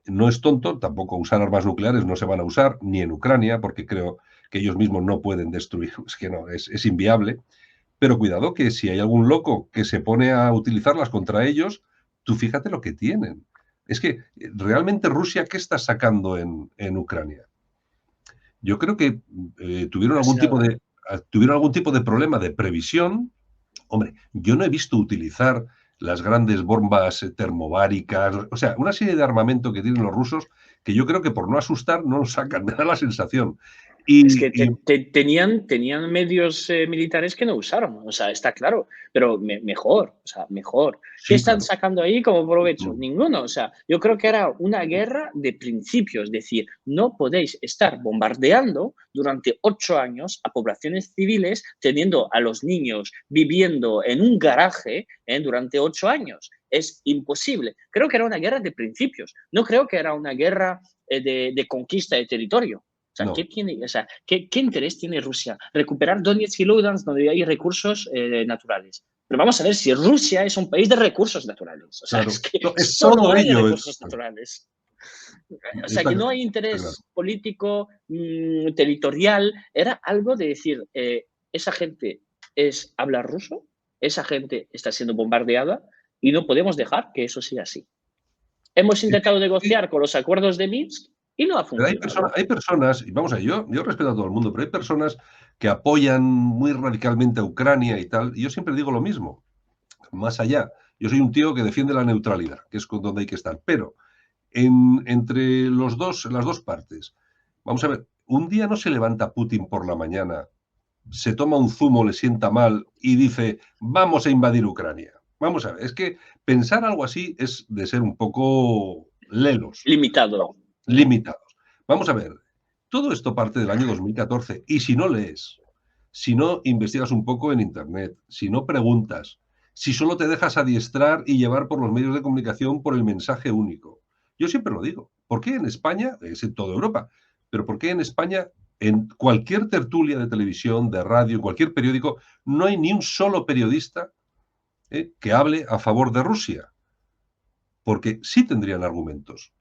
no es tonto, tampoco usar armas nucleares no se van a usar, ni en Ucrania, porque creo que ellos mismos no pueden destruir. Es que no, es inviable. Pero cuidado que si hay algún loco que se pone a utilizarlas contra ellos, tú fíjate lo que tienen. Es que realmente Rusia, ¿qué está sacando en Ucrania? Yo creo que tuvieron algún tipo de problema de previsión. Hombre, yo no he visto utilizar las grandes bombas termobáricas, o sea, una serie de armamento que tienen los rusos que yo creo que por no asustar no lo sacan, me da la sensación. Es que y tenían medios militares que no usaron, o sea, está claro, pero mejor, o sea, mejor. ¿Qué sí, están claro. sacando ahí como provecho? Mm, Ninguno, o sea, yo creo que era una guerra de principios, es decir, no podéis estar bombardeando durante 8 años a poblaciones civiles, teniendo a los niños viviendo en un garaje durante 8 años. Es imposible. Creo que era una guerra de principios, no creo que era una guerra de conquista de territorio. O sea, no, ¿qué interés tiene Rusia? Recuperar Donetsk y Lugansk donde hay recursos naturales. Pero vamos a ver si Rusia es un país de recursos naturales. O sea, es claro. que No, es solo todo hay ello. recursos naturales. O sea, Está, que no hay está claro. interés político, territorial. Era algo de decir, esa gente habla ruso, esa gente está siendo bombardeada y no podemos dejar que eso sea así. Hemos Es intentado que negociar con los acuerdos de Minsk y no ha pero funcionado. hay personas, y vamos a ver, yo respeto a todo el mundo, pero hay personas que apoyan muy radicalmente a Ucrania y tal, y yo siempre digo lo mismo, más allá. Yo soy un tío que defiende la neutralidad, que es con donde hay que estar, pero entre las dos partes, vamos a ver, un día no se levanta Putin por la mañana, se toma un zumo, le sienta mal y dice, vamos a invadir Ucrania. Vamos a ver, es que pensar algo así es de ser un poco lelos, Limitado. limitados. Vamos a ver, todo esto parte del año 2014 y si no lees, si no investigas un poco en Internet, si no preguntas, si solo te dejas adiestrar y llevar por los medios de comunicación por el mensaje único. Yo siempre lo digo, ¿por qué en España, es en toda Europa, pero por qué en España, en cualquier tertulia de televisión, de radio, en cualquier periódico, no hay ni un solo periodista que hable a favor de Rusia? Porque sí tendrían argumentos.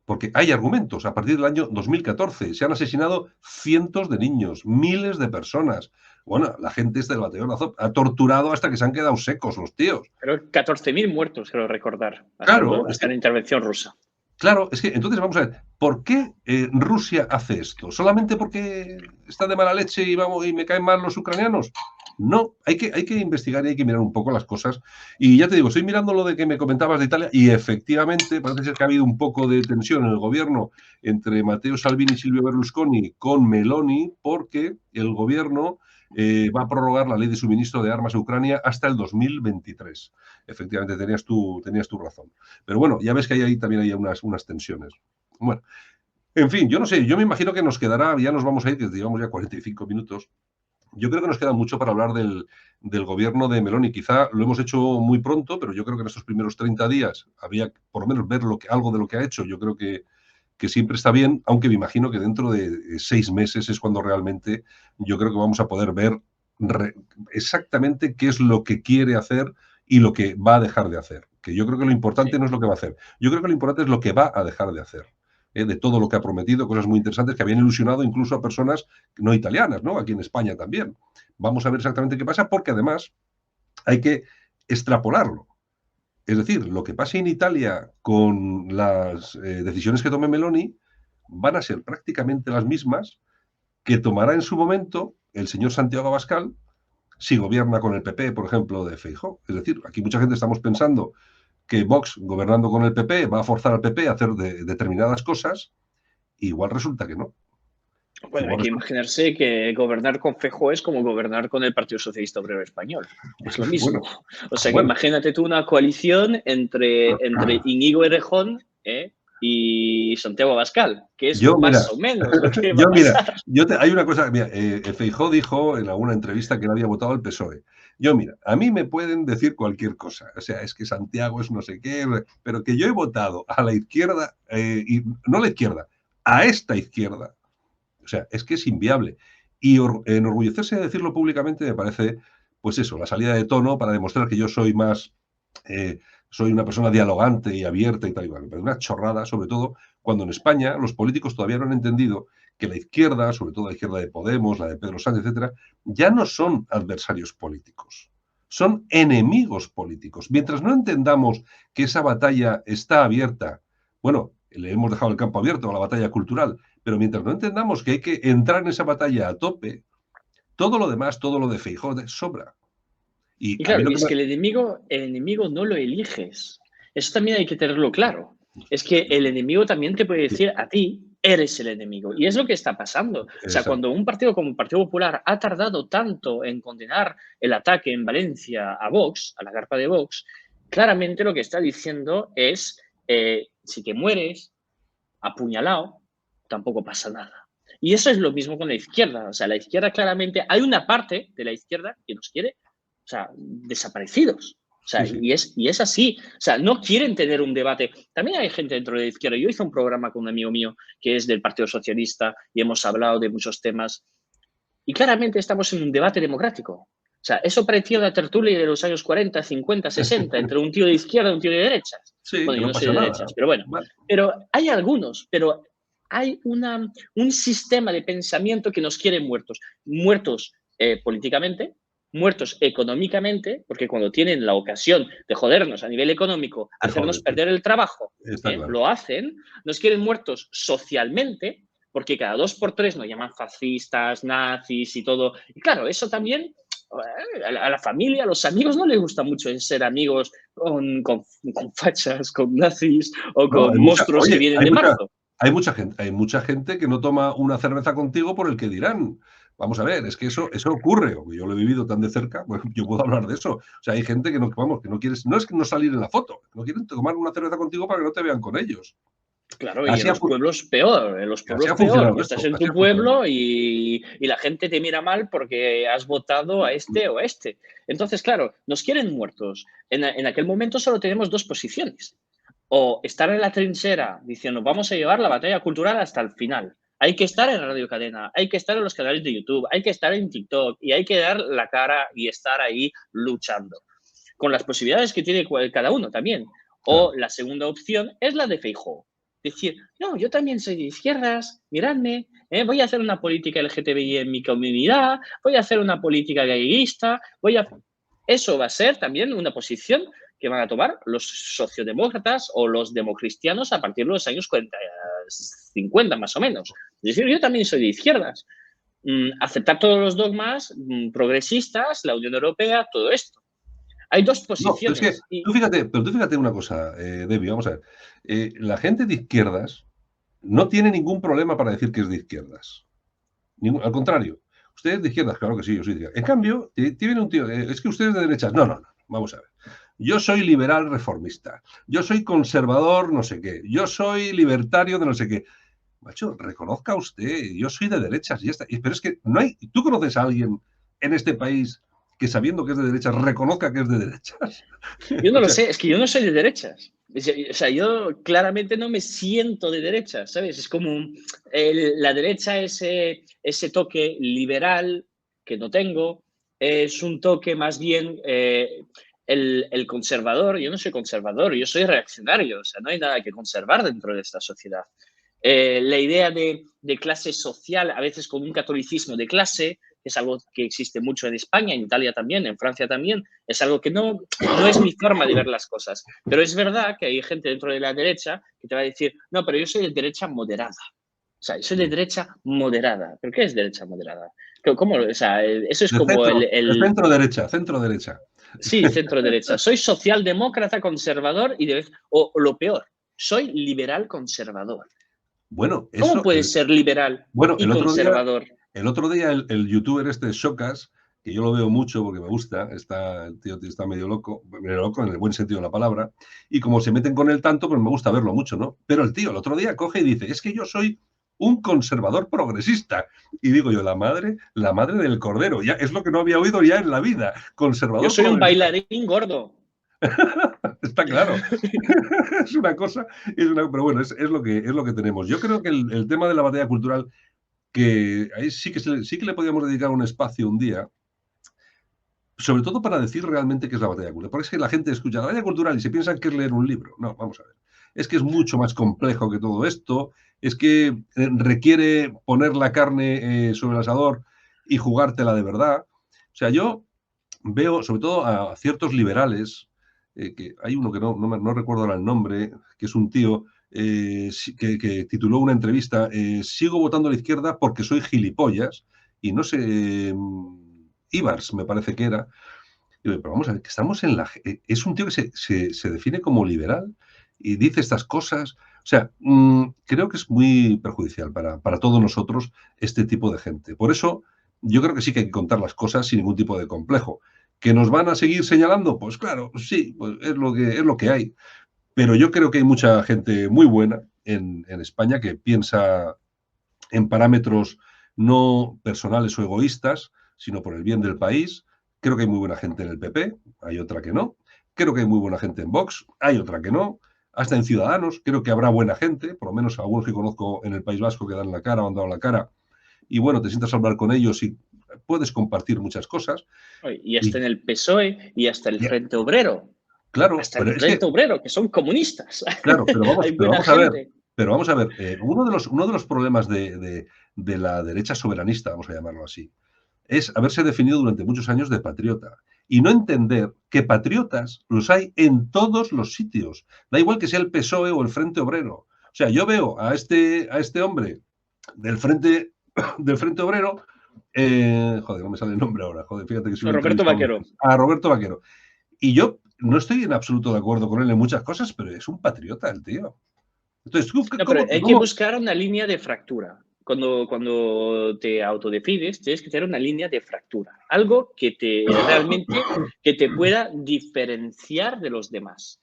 Porque hay argumentos. A partir del año 2014 se han asesinado cientos de niños, miles de personas. Bueno, la gente del batallón Azov ha torturado hasta que se han quedado secos los tíos. Pero 14.000 muertos, creo recordar, Claro, es hasta que, la intervención rusa. claro, es que entonces vamos a ver, ¿por qué Rusia hace esto? ¿Solamente porque está de mala leche y, vamos, y me caen mal los ucranianos? No, hay que investigar y hay que mirar un poco las cosas. Y ya te digo, estoy mirando lo de que me comentabas de Italia y efectivamente parece ser que ha habido un poco de tensión en el gobierno entre Matteo Salvini y Silvio Berlusconi con Meloni porque el gobierno va a prorrogar la ley de suministro de armas a Ucrania hasta el 2023. Efectivamente, tenías tu razón. Pero bueno, ya ves que ahí también hay unas tensiones. Bueno, en fin, yo no sé, yo me imagino que nos quedará, ya nos vamos a ir, que llevamos ya 45 minutos. Yo creo que nos queda mucho para hablar del gobierno de Meloni. Quizá lo hemos hecho muy pronto, pero yo creo que en estos primeros 30 días había por lo menos ver algo de lo que ha hecho. Yo creo que siempre está bien, aunque me imagino que dentro de 6 meses es cuando realmente yo creo que vamos a poder ver exactamente qué es lo que quiere hacer y lo que va a dejar de hacer. Que yo creo que lo importante Sí. no es lo que va a hacer, yo creo que lo importante es lo que va a dejar de hacer. De todo lo que ha prometido, cosas muy interesantes que habían ilusionado incluso a personas no italianas, ¿no? Aquí en España también. Vamos a ver exactamente qué pasa, porque además hay que extrapolarlo. Es decir, lo que pase en Italia con las decisiones que tome Meloni van a ser prácticamente las mismas que tomará en su momento el señor Santiago Abascal si gobierna con el PP, por ejemplo, de Feijóo. Es decir, aquí mucha gente estamos pensando que Vox, gobernando con el PP, va a forzar al PP a hacer determinadas cosas, igual resulta que no. Bueno, hay Igual que resulta, imaginarse que gobernar con Feijóo es como gobernar con el Partido Socialista Obrero Español. Es lo mismo. bueno, O sea, que bueno. imagínate tú una coalición entre Íñigo Errejón y Santiago Abascal, que es Yo, mira, más o menos lo que va yo, a mira, pasar. hay una cosa, mira, Feijóo dijo en alguna entrevista que él había votado al PSOE. Yo, mira, a mí me pueden decir cualquier cosa, o sea, es que Santiago es no sé qué, pero que yo he votado a la izquierda, y no a la izquierda, a esta izquierda, o sea, es que es inviable. Y enorgullecerse de decirlo públicamente me parece, pues eso, la salida de tono para demostrar que yo soy más, soy una persona dialogante y abierta y tal y cual. Pero una chorrada, sobre todo, cuando en España los políticos todavía no han entendido que la izquierda, sobre todo la izquierda de Podemos, la de Pedro Sánchez, etcétera, ya no son adversarios políticos. Son enemigos políticos. Mientras no entendamos que esa batalla está abierta, bueno, le hemos dejado el campo abierto a la batalla cultural, pero mientras no entendamos que hay que entrar en esa batalla a tope, todo lo demás, todo lo de Feijóo, sobra. Y Y a mí claro, lo y que es me... que el enemigo no lo eliges. Eso también hay que tenerlo claro. Es que el enemigo también te puede decir a ti, eres el enemigo. Y es lo que está pasando. O sea, Exacto. cuando un partido como el Partido Popular ha tardado tanto en condenar el ataque en Valencia a Vox, a la carpa de Vox, claramente lo que está diciendo es, si te mueres apuñalado, tampoco pasa nada. Y eso es lo mismo con la izquierda. O sea, la izquierda claramente, hay una parte de la izquierda que nos quiere, o sea, desaparecidos. O sea, Sí, sí. y es así. O sea, no quieren tener un debate. También hay gente dentro de la izquierda. Yo hice un programa con un amigo mío que es del Partido Socialista y hemos hablado de muchos temas. Y claramente estamos en un debate democrático. O sea, eso parecía una tertulia de los años 40, 50, 60, entre un tío de izquierda y un tío de derechas. Sí, Bueno, que yo no no soy pasa de nada. derechas, pero bueno. Vale. Pero hay algunos, pero hay un sistema de pensamiento que nos quiere muertos. Muertos políticamente, muertos económicamente, porque cuando tienen la ocasión de jodernos a nivel económico, Te hacernos jodes, sí. perder el trabajo, Está claro. lo hacen. Nos quieren muertos socialmente, porque cada 2 por 3 nos llaman fascistas, nazis y todo. Y claro, eso también a la familia, a los amigos no les gusta mucho ser amigos con fachas, con nazis o No, con monstruos que vienen de marzo. hay mucha gente que no toma una cerveza contigo por el que dirán. Vamos a ver, es que eso ocurre, o yo lo he vivido tan de cerca, pues yo puedo hablar de eso. O sea, hay gente que no, vamos, que no quieres, no es que no salir en la foto, no quieren tomar una cerveza contigo para que no te vean con ellos. Claro, y Así en ha, los pueblos peor, en los así pueblos ha peor, funcionado que estás esto, en así tu ha funcionado. pueblo y la gente te mira mal porque has votado a este o a este. Entonces, claro, nos quieren muertos. En aquel momento solo tenemos 2 posiciones. O estar en la trinchera diciendo, vamos a llevar la batalla cultural hasta el final. Hay que estar en Radio Cadena, hay que estar en los canales de YouTube, hay que estar en TikTok y hay que dar la cara y estar ahí luchando. Con las posibilidades que tiene cada uno también. O Claro. la segunda opción es la de Feijóo. Decir, no, yo también soy de izquierdas, miradme, voy a hacer una política LGTBI en mi comunidad, voy a hacer una política gayista, voy a... Eso va a ser también una posición que van a tomar los sociodemócratas o los democristianos a partir de los años 40, 50 más o menos. Es decir, yo también soy de izquierdas. Aceptar todos los dogmas progresistas, la Unión Europea, todo esto. Hay dos No, pero es que posiciones y tú fíjate una cosa, Debbie, vamos a ver. La gente de izquierdas no tiene ningún problema para decir que es de izquierdas. Al contrario, usted es de izquierdas, claro que sí, yo soy de izquierdas. En cambio, te viene un tío, es que usted es de derechas. No, no, no, vamos a ver. Yo soy liberal reformista, yo soy conservador no sé qué, yo soy libertario de no sé qué. Macho, reconozca usted, yo soy de derechas y ya está. Pero es que no hay, ¿tú conoces a alguien en este país que sabiendo que es de derechas reconozca que es de derechas? yo no O lo sea, sé, es que yo no soy de derechas. O sea, yo claramente no me siento de derechas, ¿sabes? Es como la derecha, ese toque liberal que no tengo, es un toque más bien el conservador. Yo no soy conservador, yo soy reaccionario, o sea, no hay nada que conservar dentro de esta sociedad. La idea de clase social, a veces con un catolicismo de clase, que es algo que existe mucho en España, en Italia también, en Francia también, es algo que no es mi forma de ver las cosas. Pero es verdad que hay gente dentro de la derecha que te va a decir, no, pero yo soy de derecha moderada. O sea, yo soy de derecha moderada. ¿Pero qué es derecha moderada? ¿Cómo? O sea, eso es como centro derecha. sí, centro derecha. Soy socialdemócrata conservador y o lo peor, soy liberal conservador. Bueno, ¿Cómo eso, puedes ser liberal bueno, y conservador? el otro día el youtuber este Shocas, que yo lo veo mucho porque me gusta, el tío está medio loco en el buen sentido de la palabra, y como se meten con él tanto, pues me gusta verlo mucho, ¿no? Pero el tío el otro día coge y dice, es que yo soy un conservador progresista. Y digo yo, la madre del cordero, ya es lo que no había oído ya en la vida, Yo conservador soy un progresista. bailarín gordo. Está claro. Es una cosa, pero bueno, es lo que tenemos. Yo creo que el tema de la batalla cultural, que ahí sí que le podíamos dedicar un espacio un día, sobre todo para decir realmente qué es la batalla cultural. Porque es que la gente escucha la batalla cultural y se piensan que es leer un libro. No, vamos a ver. Es que es mucho más complejo que todo esto. Es que requiere poner la carne sobre el asador y jugártela de verdad. O sea, yo veo, sobre todo a ciertos liberales, que hay uno que no recuerdo ahora el nombre, que es un tío que tituló una entrevista, sigo votando a la izquierda porque soy gilipollas, y no sé, Ibars me parece que era. Pero vamos a ver, que estamos en la... Es un tío que se define como liberal y dice estas cosas. O sea, creo que es muy perjudicial para todos nosotros este tipo de gente. Por eso yo creo que sí que hay que contar las cosas sin ningún tipo de complejo. ¿Que nos van a seguir señalando? Pues claro, sí, pues es lo que hay. Pero yo creo que hay mucha gente muy buena en España que piensa en parámetros no personales o egoístas, sino por el bien del país. Creo que hay muy buena gente en el PP, hay otra que no. Creo que hay muy buena gente en Vox, hay otra que no. Hasta en Ciudadanos, creo que habrá buena gente, por lo menos algunos que conozco en el País Vasco que dan la cara o han dado la cara. Y bueno, te sientas a hablar con ellos y puedes compartir muchas cosas. Y hasta Y, en el PSOE y hasta el y, Frente Obrero. claro, Hasta pero el es que Frente Obrero, que son comunistas. claro, Hay pero buena vamos a ver, gente. uno de los problemas de la derecha soberanista, vamos a llamarlo así, es haberse definido durante muchos años de patriota y no entender que patriotas los hay en todos los sitios. Da igual que sea el PSOE o el Frente Obrero. O sea, yo veo a este hombre del Frente, del Frente Obrero, joder, no me sale el nombre ahora, joder, fíjate que soy un Roberto entrevistado, Vaquero. a Roberto Vaquero. Y yo no estoy en absoluto de acuerdo con él en muchas cosas, pero es un patriota el tío. Entonces, No, pero hay que buscar una línea de fractura. Cuando te autodefines, tienes que tener una línea de fractura. Algo que te realmente que te pueda diferenciar de los demás.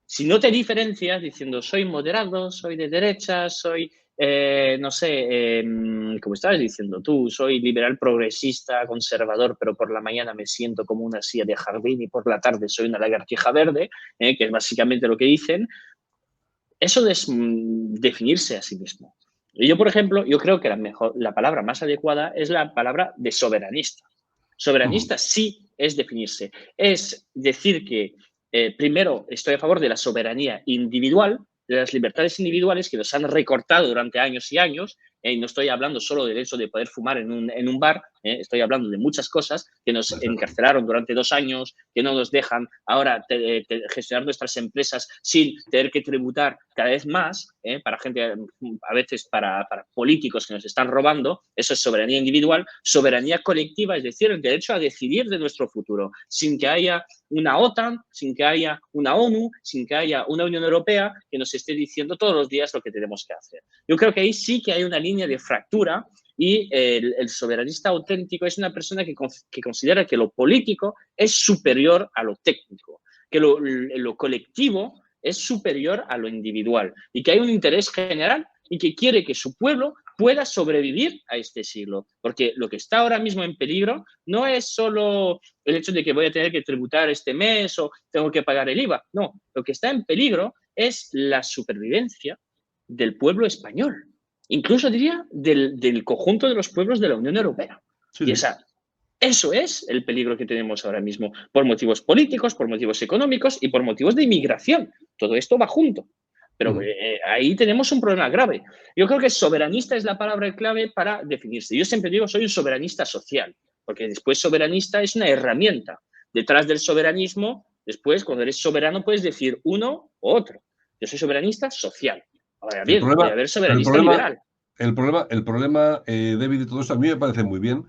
Si no te diferencias diciendo soy moderado, soy de derecha, soy, no sé, como estabas diciendo tú, soy liberal progresista, conservador, pero por la mañana me siento como una silla de jardín y por la tarde soy una lagartija verde, que es básicamente lo que dicen, eso es definirse a sí mismo. Y yo, por ejemplo, yo creo que la palabra más adecuada es la palabra de soberanista. Soberanista sí es definirse. Es decir que, primero, estoy a favor de la soberanía individual, de las libertades individuales que nos han recortado durante años y años, y no estoy hablando solo del hecho de poder fumar en un bar, estoy hablando de muchas cosas que nos encarcelaron durante 2 años, que no nos dejan ahora gestionar nuestras empresas sin tener que tributar cada vez más, para gente, a veces para políticos que nos están robando. Eso es soberanía individual. Soberanía colectiva, es decir, el derecho a decidir de nuestro futuro, sin que haya una OTAN, sin que haya una ONU, sin que haya una Unión Europea que nos esté diciendo todos los días lo que tenemos que hacer. Yo creo que ahí sí que hay una línea de fractura y el soberanista auténtico es una persona que considera que lo político es superior a lo técnico, que lo colectivo es superior a lo individual y que hay un interés general y que quiere que su pueblo pueda sobrevivir a este siglo. Porque lo que está ahora mismo en peligro no es solo el hecho de que voy a tener que tributar este mes o tengo que pagar el IVA. No, lo que está en peligro es la supervivencia del pueblo español. Incluso diría del conjunto de los pueblos de la Unión Europea. Sí, Y sí. eso es el peligro que tenemos ahora mismo, por motivos políticos, por motivos económicos y por motivos de inmigración. Todo esto va junto. Pero ahí tenemos un problema grave. Yo creo que soberanista es la palabra clave para definirse. Yo siempre digo, soy un soberanista social, porque después soberanista es una herramienta. Detrás del soberanismo, después, cuando eres soberano, puedes decir uno u otro. Yo soy soberanista social. Ahora El bien, puede problema, haber pero soberanista liberal. el problema, David, y todo esto a mí me parece muy bien.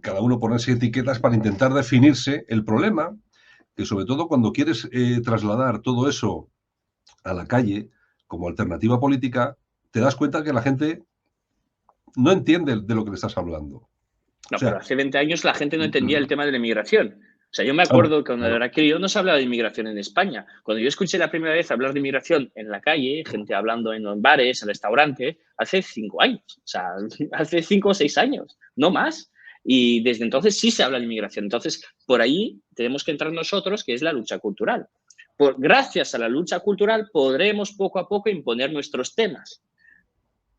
Cada uno ponerse etiquetas para intentar definirse. El problema, que sobre todo cuando quieres trasladar todo eso a la calle como alternativa política, te das cuenta que la gente no entiende de lo que le estás hablando. O No, pero sea, hace 20 años la gente no entendía el tema de la inmigración. O sea, yo me claro, acuerdo que cuando claro. era crío no se hablaba de inmigración en España. Cuando yo escuché la primera vez hablar de inmigración en la calle, gente hablando en los bares, en restaurantes, hace 5 años. O sea, hace 5 o 6 años, no más. Y desde entonces sí se habla de inmigración. Entonces, por ahí tenemos que entrar nosotros, que es la lucha cultural. Gracias a la lucha cultural podremos poco a poco imponer nuestros temas.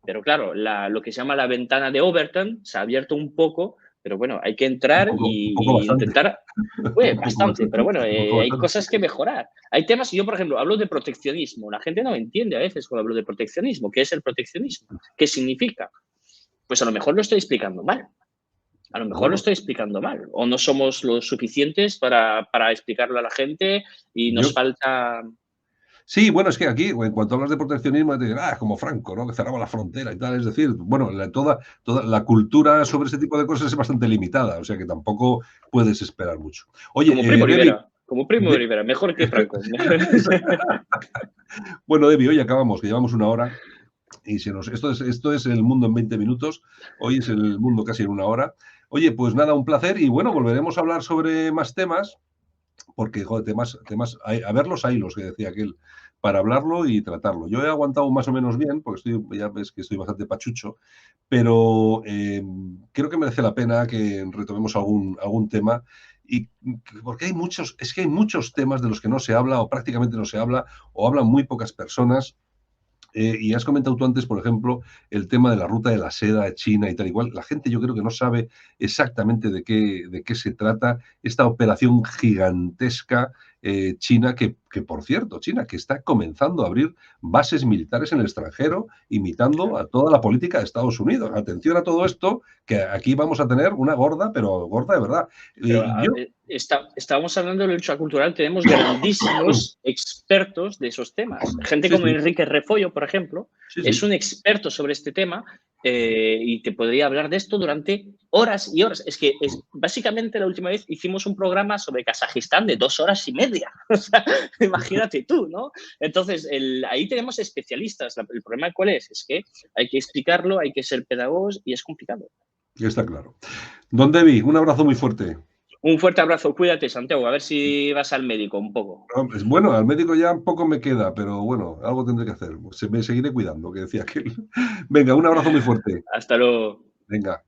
Pero claro, lo que se llama la ventana de Overton se ha abierto un poco, pero bueno, hay que entrar Un poco y bastante. intentar, Un poco bastante, bastante. pero bueno, Un poco hay bastante. cosas que mejorar. Hay temas, yo por ejemplo hablo de proteccionismo, la gente no entiende a veces cuando hablo de proteccionismo, ¿qué es el proteccionismo? ¿Qué significa? Pues a lo mejor lo estoy explicando mal. A lo mejor lo Bueno, estoy explicando mal o no somos lo suficientes para explicarlo a la gente y nos yo falta. sí, bueno, es que aquí, en cuanto hablas de proteccionismo, te dicen, es como Franco, ¿no? Que cerraba la frontera y tal. Es decir, bueno, toda la cultura sobre ese tipo de cosas es bastante limitada, o sea que tampoco puedes esperar mucho. Oye, Como Primo David, Rivera. Como Primo de De- Rivera, mejor que Franco. Bueno, Debbie, hoy acabamos, que llevamos una hora y esto es el mundo en 20 minutos. Hoy es el mundo casi en una hora. Oye, pues nada, un placer y bueno, volveremos a hablar sobre más temas porque, joder, temas a verlos hay los que decía aquel, para hablarlo y tratarlo. Yo he aguantado más o menos bien, porque ya ves que estoy bastante pachucho, pero creo que merece la pena que retomemos algún tema. Y porque es que hay muchos temas de los que no se habla o prácticamente no se habla o hablan muy pocas personas y has comentado tú antes, por ejemplo, el tema de la ruta de la seda de China y tal igual. La gente yo creo que no sabe exactamente de qué se trata esta operación gigantesca china, que, por cierto, China, que está comenzando a abrir bases militares en el extranjero, imitando a toda la política de Estados Unidos. Atención a todo esto, que aquí vamos a tener una gorda, pero gorda de verdad. Pero Y yo, estábamos hablando de la lucha cultural, tenemos grandísimos expertos de esos temas. Gente sí, como sí, Enrique Refollo, por ejemplo, sí, es sí. un experto sobre este tema y te podría hablar de esto durante horas y horas. Es que básicamente la última vez hicimos un programa sobre Kazajistán de 2 horas y media. O sea, imagínate tú, ¿no? Entonces, ahí tenemos especialistas. El problema cuál es? Es que hay que explicarlo, hay que ser pedagogos y es complicado. Está claro. Don Devi, un abrazo muy fuerte. Un fuerte abrazo, cuídate, Santiago, a ver si vas al médico un poco. No, pues bueno, al médico ya poco me queda, pero bueno, algo tendré que hacer. Me seguiré cuidando, que decía aquel. Venga, un abrazo muy fuerte. Hasta luego. Venga.